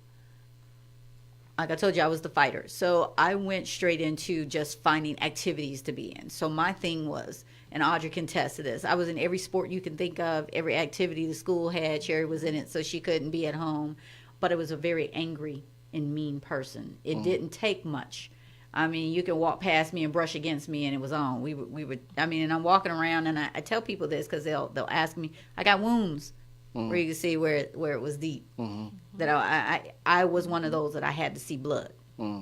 like I told you, I was the fighter. So I went straight into just finding activities to be in. So my thing was, and Audrey can attest to this, I was in every sport you can think of, every activity the school had. Cherry was in it, so she couldn't be at home. But I was a very angry and mean person. It didn't take much. I mean, you can walk past me and brush against me, and it was on. We would. I mean, and I'm walking around, and I tell people this because they'll ask me. I got wounds where you can see where it was deep. That I was one of those that I had to see blood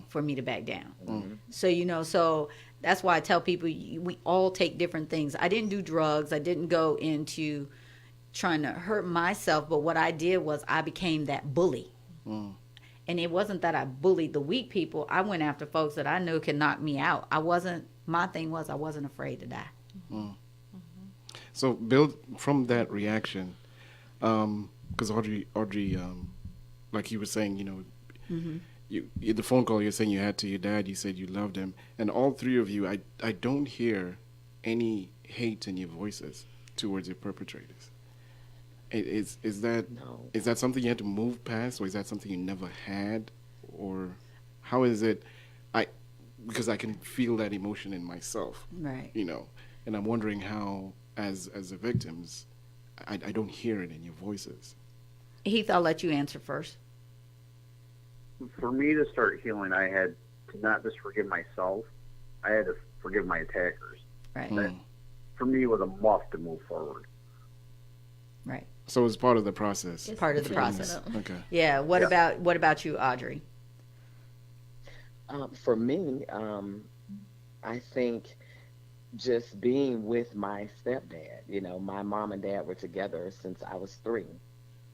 for me to back down. So so that's why I tell people we all take different things. I didn't do drugs. I didn't go into trying to hurt myself. But what I did was I became that bully. And it wasn't that I bullied the weak people. I went after folks that I knew could knock me out. My thing was I wasn't afraid to die. So build from that reaction, because Audrey, like you were saying, the phone call you're saying you had to your dad, you said you loved him, and all three of you, I don't hear any hate in your voices towards your perpetrators. Is that something you had to move past, or is that something you never had, or how is it? Because I can feel that emotion in myself, right? And I'm wondering how, as the victims, I don't hear it in your voices. Heath, I'll let you answer first. For me to start healing, I had to not just forgive myself, I had to forgive my attackers. Right. That, for me, was a must to move forward. Right. So it's part of the process. It's part of the process. Okay. Yeah. What about you, Audrey? For me, I think just being with my stepdad. My mom and dad were together since I was 3,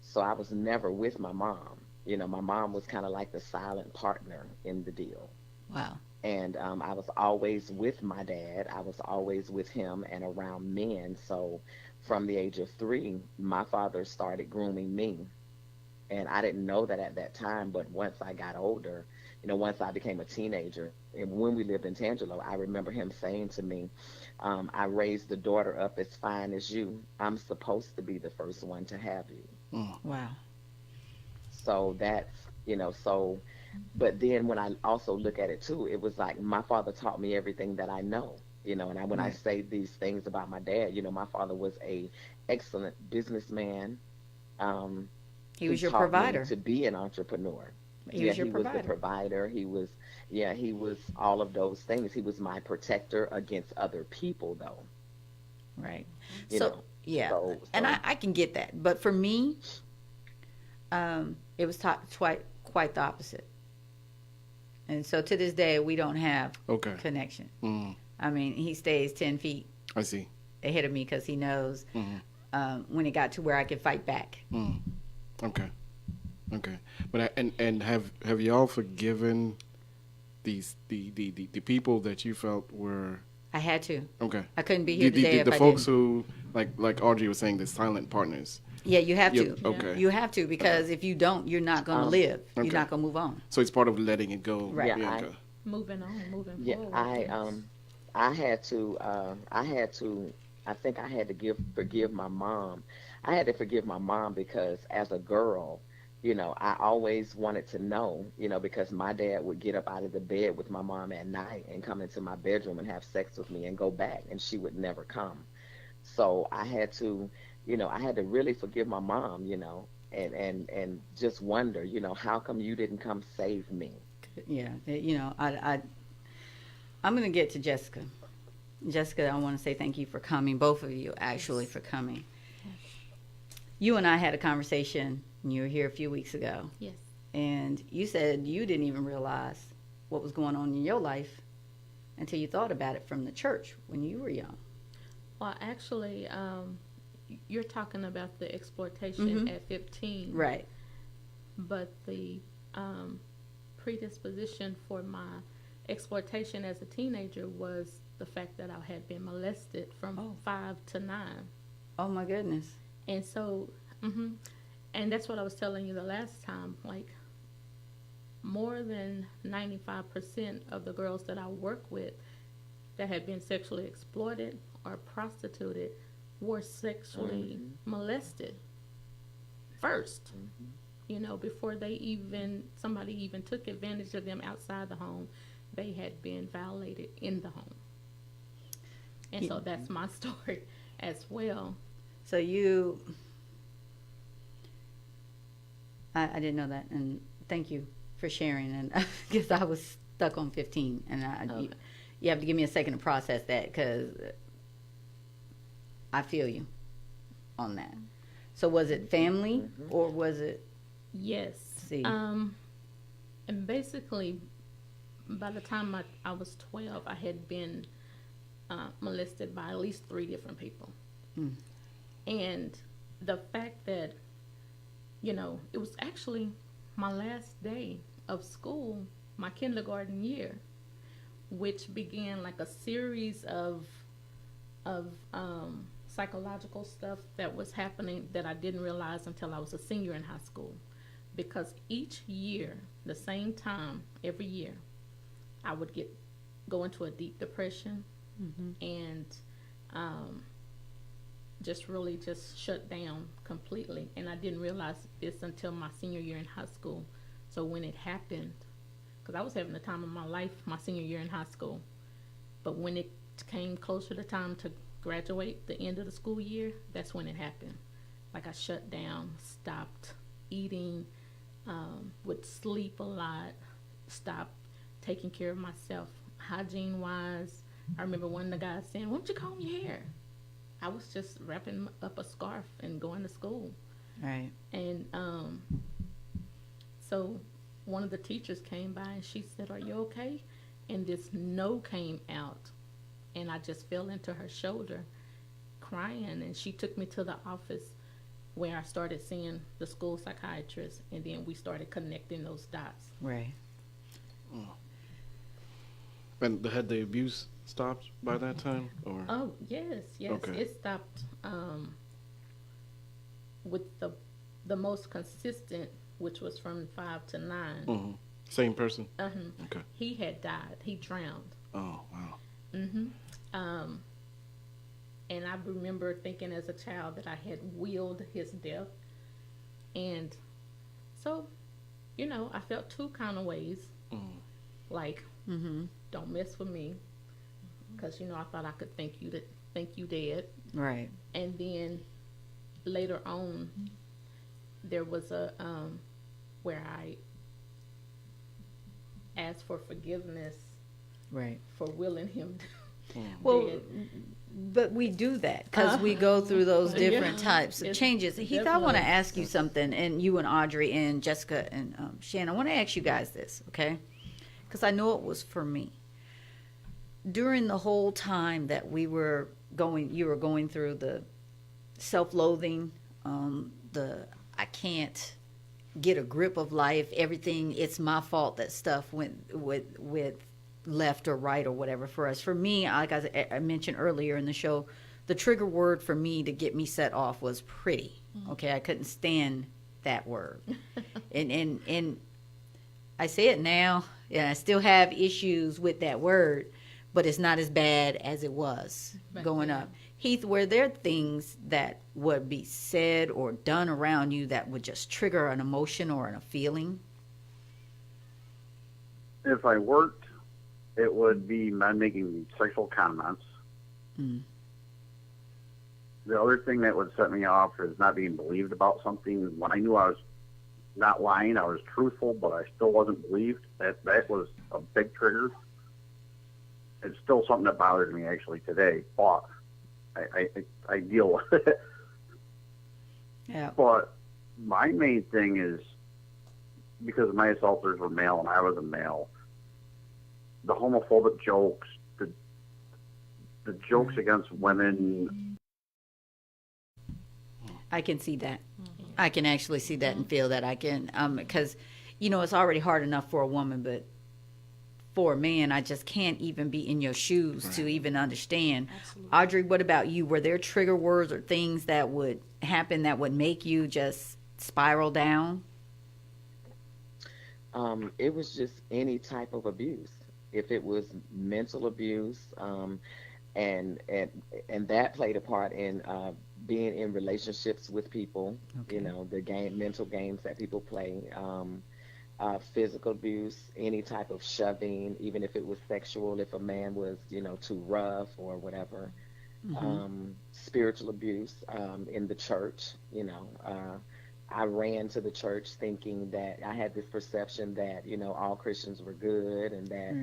so I was never with my mom. My mom was kind of like the silent partner in the deal. Wow. And I was always with my dad. I was always with him and around men. So from the age of 3, my father started grooming me. And I didn't know that at that time, but once I got older, once I became a teenager, and when we lived in Tangelo, I remember him saying to me, I raised the daughter up as fine as you. I'm supposed to be the first one to have you. Wow. So that's, but then when I also look at it too, it was like my father taught me everything that I know. And when I say these things about my dad, my father was a excellent businessman. He was your taught me provider. to be an entrepreneur. He was your He was the provider. provider. He was all of those things. He was my protector against other people, though. Right. You So know, yeah, so and I can get that, but for me, it was quite the opposite. And so to this day, we don't have connection. I mean, he stays 10 feet I see. ahead of me because he knows when it got to where I could fight back. Okay. But and have y'all forgiven the people that you felt were? I had to. Okay. I couldn't be here today if the I folks didn't. who like Audrey was saying, the silent partners. Yeah, you have to. Okay. You have to, because if you don't, you're not going to live. You're not going to move on. So it's part of letting it go. Right. Bianca. Moving forward. I had to. I think I had to forgive my mom. I had to forgive my mom because as a girl, I always wanted to know, because my dad would get up out of the bed with my mom at night and come into my bedroom and have sex with me and go back, and she would never come. So I had to, I had to really forgive my mom, and just wonder, how come you didn't come save me? Yeah, I'm going to get to Jessica. Jessica, I want to say thank you for coming, both of you actually for coming. You and I had a conversation, and you were here a few weeks ago. Yes. And you said you didn't even realize what was going on in your life until you thought about it from the church when you were young. Well, actually, you're talking about the exploitation at 15. Right. But the predisposition for my exploitation as a teenager was the fact that I had been molested from 5 to 9. Oh, my goodness. And so, and that's what I was telling you the last time, like, more than 95% of the girls that I work with that had been sexually exploited or prostituted were sexually molested first, before somebody even took advantage of them outside the home. They had been violated in the home. And so that's my story as well. So I didn't know that, and thank you for sharing. And because I was stuck on 15, and you have to give me a second to process that, because I feel you on that. So was it family or was it? Yes. See. And basically, by the time I was 12, I had been molested by at least 3 different people. And the fact that, it was actually my last day of school, my kindergarten year, which began like a series of psychological stuff that was happening that I didn't realize until I was a senior in high school. Because each year, the same time, every year, I would go into a deep depression and just really shut down completely. And I didn't realize this until my senior year in high school. So when it happened, because I was having the time of my life my senior year in high school, but when it came closer to time to graduate, the end of the school year, that's when it happened. Like, I shut down, stopped eating, would sleep a lot, stopped taking care of myself hygiene wise. I remember one of the guys saying, "Why don't you comb your hair?" I was just wrapping up a scarf and going to school. Right. And so one of the teachers came by and she said, "Are you okay?" And this no came out, and I just fell into her shoulder crying, and she took me to the office where I started seeing the school psychiatrist, and then we started connecting those dots. Right. And had the abuse stopped by that time, or? Oh, yes. Okay. It stopped with the most consistent, which was from 5 to 9. Same person? Okay. He had died. He drowned. Oh, wow. And I remember thinking as a child that I had willed his death. And so, I felt 2 kind of ways. Like, don't mess with me. because I thought I could think you dead. Right. And then later on, there was a where I asked for forgiveness, right, for willing him. Well, but we do that because we go through those different types of changes. Heath, I want to ask you something, and you and Audrey and Jessica and Shannon, I want to ask you guys this, okay? Because I know it was for me. During the whole time that you were going through the self-loathing, the I can't get a grip of life, everything, it's my fault that stuff went with left or right or whatever for us. For me, like I mentioned earlier in the show, the trigger word for me to get me set off was pretty. Okay, I couldn't stand that word. and I say it now, and I still have issues with that word, but it's not as bad as it was going up. Heath, were there things that would be said or done around you that would just trigger an emotion or a feeling? If I worked, it would be men making sexual comments. Mm. The other thing that would set me off is not being believed about something. When I knew I was not lying, I was truthful, but I still wasn't believed. That was a big trigger. It's still something that bothers me actually today, but I deal with it. Yeah. But my main thing is, because my assaulters were male and I was a male, the homophobic jokes, the jokes against women. I can see that. I can actually see that and feel that. I can, because, it's already hard enough for a woman, but for a man, I just can't even be in your shoes to even understand. Absolutely. Audrey, what about you? Were there trigger words or things that would happen that would make you just spiral down? It was just any type of abuse. If it was mental abuse, and that played a part in being in relationships with people. Okay. The mental games that people play. Physical abuse, any type of shoving, even if it was sexual, if a man was, too rough or whatever. Mm-hmm. Spiritual abuse in the church, I ran to the church thinking that I had this perception that, all Christians were good and that,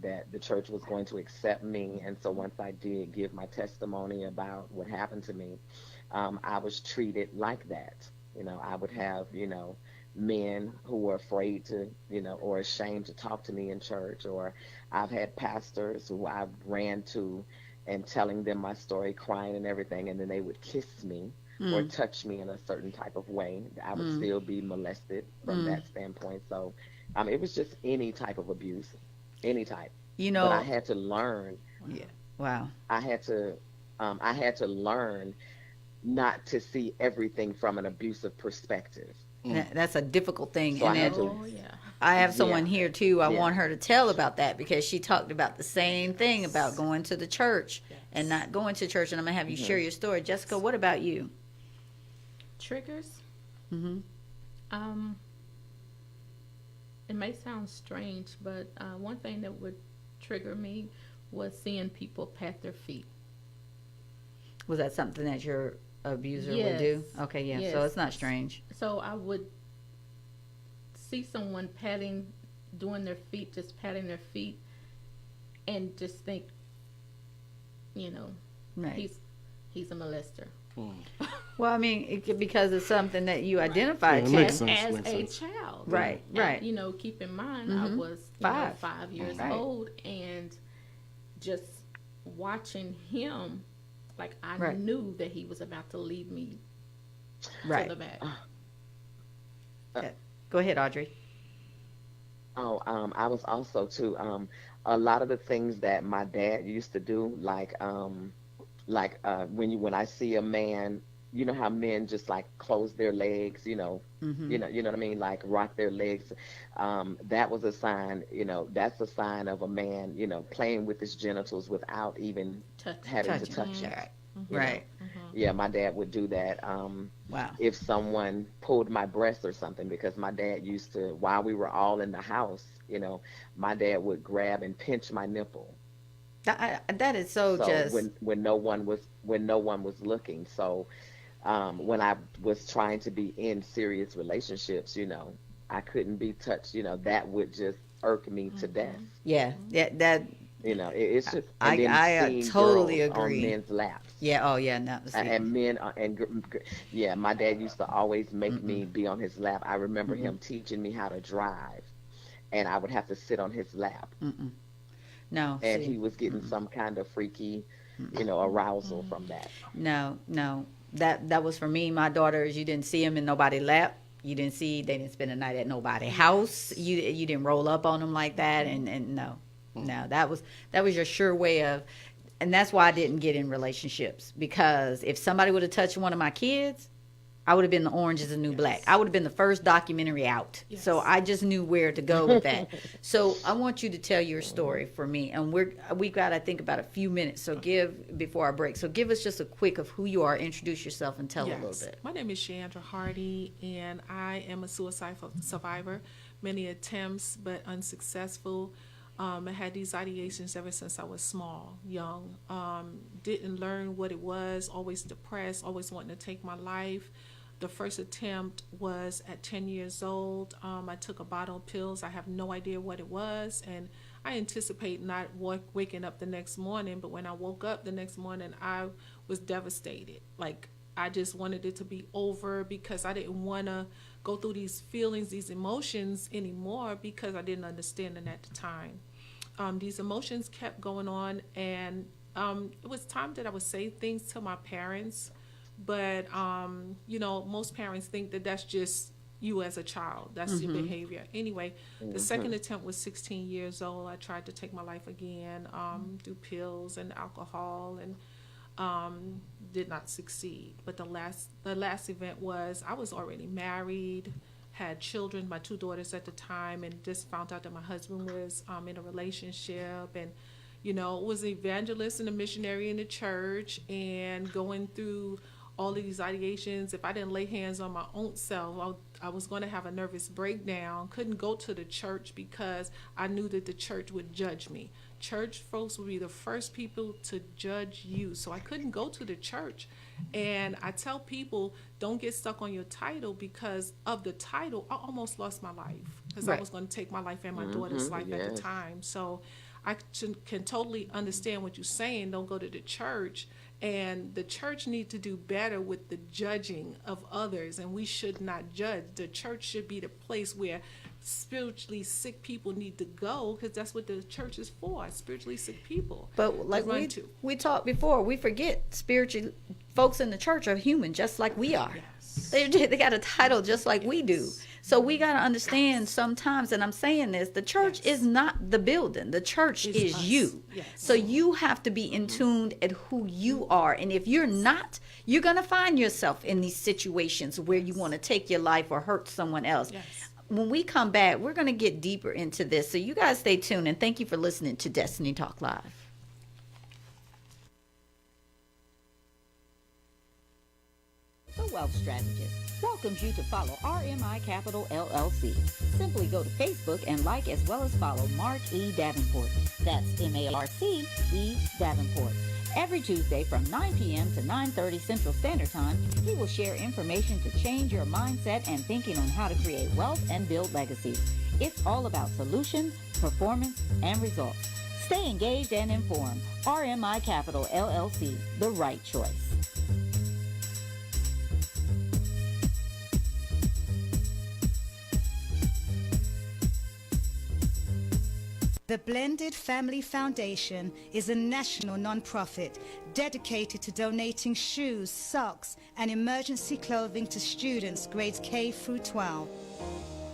that the church was going to accept me. And so once I did give my testimony about what happened to me, I was treated like that. I would have, men who were afraid to, or ashamed to talk to me in church, or I've had pastors who I ran to and telling them my story, crying and everything, and then they would kiss me or touch me in a certain type of way. I would still be molested from that standpoint. So it was just any type of abuse, any type. But I had to learn. Yeah. Wow. I had to learn not to see everything from an abusive perspective. That's a difficult thing. So and I have someone here too. I want her to tell about that because she talked about the same thing about going to the church and not going to church. And I'm going to have you share your story. Jessica, what about you? Triggers? Mm-hmm. It may sound strange, but one thing that would trigger me was seeing people pat their feet. Was that something that your abuser would do? Okay, yeah. Yes. So it's not strange. So I would see someone doing their feet, just patting their feet, and just think, right. he's a molester. Well, I mean, because it's something that you identified as a child. Right, right. And, keep in mind, I was 5 years old, and just watching him, like I knew that he was about to lead me to the back. Go ahead, Audrey. I was also too. A lot of the things that my dad used to do, like when I see a man, you know how men just like close their legs, you know what I mean, like rock their legs. That was a sign, that's a sign of a man, playing with his genitals without even having to touch it. Right. Yeah, my dad would do that. Wow. If someone pulled my breast or something, because my dad used to, while we were all in the house, my dad would grab and pinch my nipple. That is so just when no one was looking. So when I was trying to be in serious relationships, I couldn't be touched. That would just irk me to death. yeah, that It's just I seeing totally girls agree. on men's laps. Yeah. Oh yeah. No. See. And men yeah, my dad used to always make me be on his lap. I remember him teaching me how to drive, and I would have to sit on his lap. No. And see. he was getting some kind of freaky, arousal from that. No. That was for me. My daughters, you didn't see them in nobody's lap. They didn't spend the night at nobody's house. You didn't roll up on them like that. And no, that was your sure way of, and that's why I didn't get in relationships, because if somebody would have touched one of my kids, I would have been the Orange is the New Black. I would have been the first documentary out. Yes. So I just knew where to go with that. So I want you to tell your story for me, and we've got, I think, about a few minutes. So before our break. So give us just a quick of who you are, introduce yourself, and tell a little bit. My name is Shiroya Hardy, and I am a suicide survivor. Many attempts, but unsuccessful. I had these ideations ever since I was young. Didn't learn what it was, always depressed, always wanting to take my life. The first attempt was at 10 years old. I took a bottle of pills. I have no idea what it was, and I anticipate not waking up the next morning, but when I woke up the next morning, I was devastated. Like, I just wanted it to be over, because I didn't want to go through these feelings, these emotions anymore, because I didn't understand them at the time. These emotions kept going on, and it was time that I would say things to my parents, but most parents think that that's just you as a child. That's your behavior. Anyway, the second attempt was 16 years old. I tried to take my life again, through pills and alcohol, and did not succeed. But the last event was, I was already married, had children, my 2 daughters at the time, and just found out that my husband was in a relationship, and was an evangelist and a missionary in the church, and going through all of these ideations. If I didn't lay hands on my own self, I was going to have a nervous breakdown. Couldn't go to the church because I knew that the church would judge me. Church folks would be the first people to judge you. So I couldn't go to the church. And I tell people, don't get stuck on your title, because of the title, I almost lost my life, because I was going to take my life and my daughter's life at the time. So I can totally understand what you're saying. Don't go to the church. And the church needs to do better with the judging of others, and we should not judge. The church should be the place where spiritually sick people need to go, because that's what the church is for, spiritually sick people. But like we talked before, we forget spiritually folks in the church are human just like we are. Yes. They got a title just like we do. So we got to understand sometimes, and I'm saying this, the church is not the building. The church is us. You. Yes. So you have to be in tune at who you are. And if you're not, you're going to find yourself in these situations where you want to take your life or hurt someone else. Yes. When we come back, we're going to get deeper into this. So you guys stay tuned, and thank you for listening to Destiny Talk Live. The Wealth Strategist welcomes you to follow RMI Capital LLC. Simply go to Facebook and like as well as follow Mark E. Davenport. That's M-A-R-C-E Davenport. Every Tuesday from 9 p.m. to 9:30 Central Standard Time, he will share information to change your mindset and thinking on how to create wealth and build legacies. It's all about solutions, performance, and results. Stay engaged and informed. RMI Capital LLC, the right choice. The Blended Family Foundation is a national nonprofit dedicated to donating shoes, socks, and emergency clothing to students grades K through 12.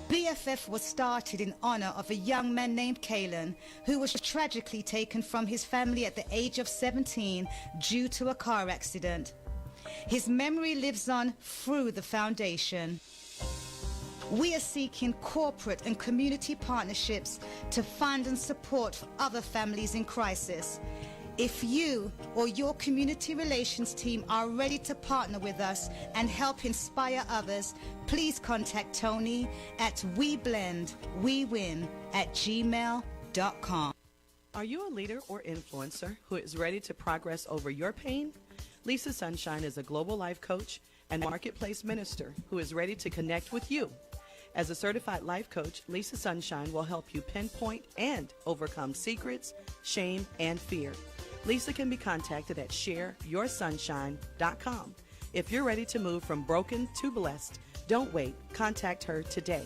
BFF was started in honor of a young man named Kalen who was tragically taken from his family at the age of 17 due to a car accident. His memory lives on through the foundation. We are seeking corporate and community partnerships to fund and support other families in crisis. If you or your community relations team are ready to partner with us and help inspire others, please contact Tony at weblendwewin@gmail.com. Are you a leader or influencer who is ready to progress over your pain? Lisa Sunshine is a global life coach and marketplace minister who is ready to connect with you. As a certified life coach, Lisa Sunshine will help you pinpoint and overcome secrets, shame, and fear. Lisa can be contacted at shareyoursunshine.com. If you're ready to move from broken to blessed, don't wait. Contact her today.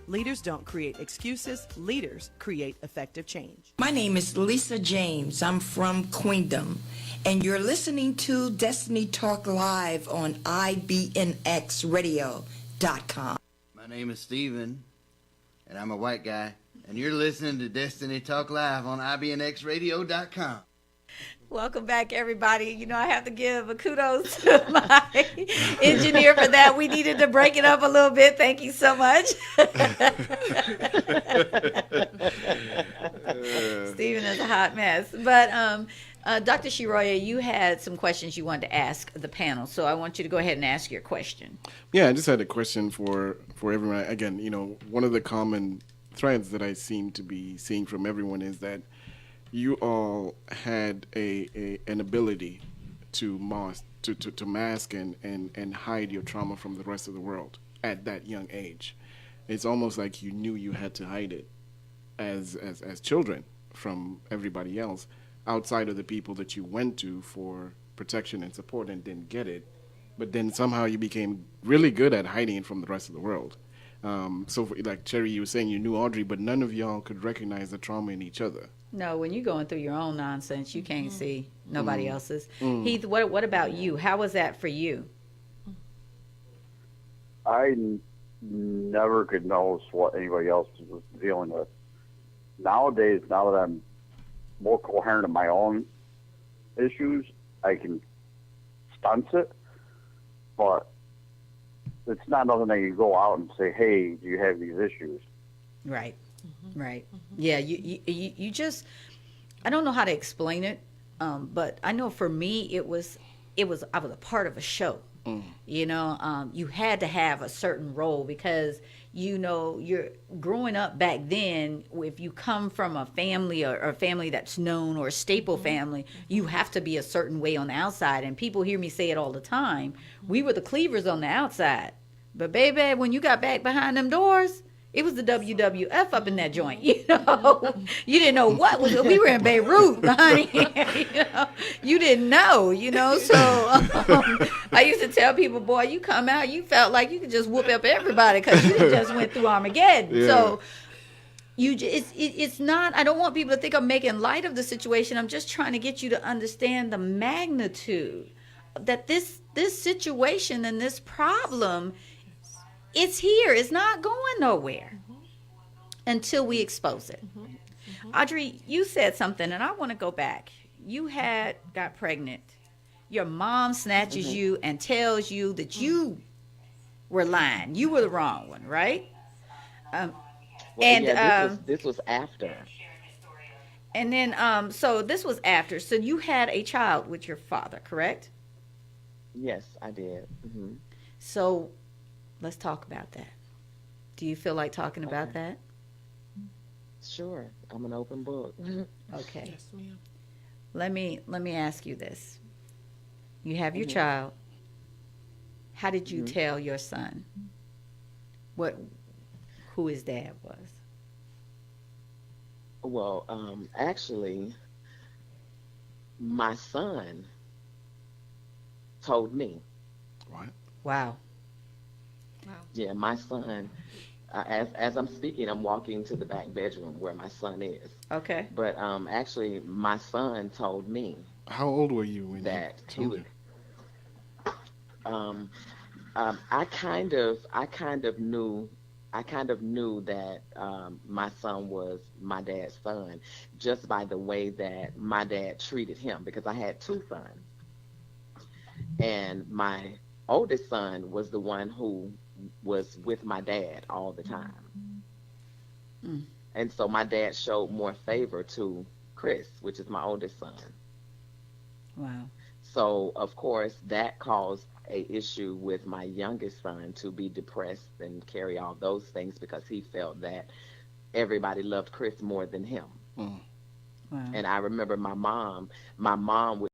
Leaders don't create excuses. Leaders create effective change. My name is Lisa James. I'm from Queendom, and you're listening to Destiny Talk Live on IBNXradio.com. My name is Steven, and I'm a white guy, and you're listening to Destiny Talk Live on IBNXradio.com. Welcome back, everybody. You know, I have to give a kudos to my engineer for that. We needed to break it up a little bit. Thank you so much. Stephen is a hot mess. But Dr. Shiroya, you had some questions you wanted to ask the panel, so I want you to go ahead and ask your question. Yeah, I just had a question for everyone. Again, you know, one of the common threads that I seem to be seeing from everyone is that you all had an ability to mask and hide your trauma from the rest of the world at that young age. It's almost like you knew you had to hide it as children from everybody else, outside of the people that you went to for protection and support and didn't get it. But then somehow you became really good at hiding it from the rest of the world. Like Cherry, you were saying you knew Audrey, but none of y'all could recognize the trauma in each other. No, when you're going through your own nonsense, you can't see nobody else's. Heath, what about you? How was that for you? I never could notice what anybody else was dealing with. Nowadays, now that I'm more coherent in my own issues, I can stunt it, but it's not nothing that you go out and say, hey, do you have these issues? Right. Right. Yeah, you just, I don't know how to explain it, but I know for me I was a part of a show. You know, you had to have a certain role because, you know, you're growing up back then. If you come from a family or a family that's known or a staple family, you have to be a certain way on the outside. And people hear me say it all the time. We were the cleavers on the outside, but baby, when you got back behind them doors, it was the WWF up in that joint, you know. You didn't know what was. We were in Beirut, honey. You know, you didn't know, you know. So I used to tell people, boy, you come out, you felt like you could just whoop up everybody because you just went through Armageddon. Yeah. So it's not. I don't want people to think I'm making light of the situation. I'm just trying to get you to understand the magnitude that this situation and this problem. It's here. It's not going nowhere until we expose it. Audrey, you said something, and I want to go back. You got pregnant. Your mom snatches you and tells you that you were lying. You were the wrong one, right? This was after. And then, so this was after. So you had a child with your father, correct? Yes, I did. So let's talk about that. Do you feel like talking about that? Sure. I'm an open book. Okay. Yes, ma'am. Let me ask you this. You have your child. How did you tell your son who his dad was? Well, actually, my son told me. What? Wow. Yeah, my son, as I'm speaking, I'm walking to the back bedroom where my son is. Okay. But actually, my son told me. How old were you when that he told you? I kind of knew that my son was my dad's son just by the way that my dad treated him, because I had two sons, and my oldest son was the one who was with my dad all the time. And so my dad showed more favor to Chris, which is my oldest son. Wow. So of course that caused a issue with my youngest son to be depressed and carry all those things because he felt that everybody loved Chris more than him. Wow. And I remember my mom would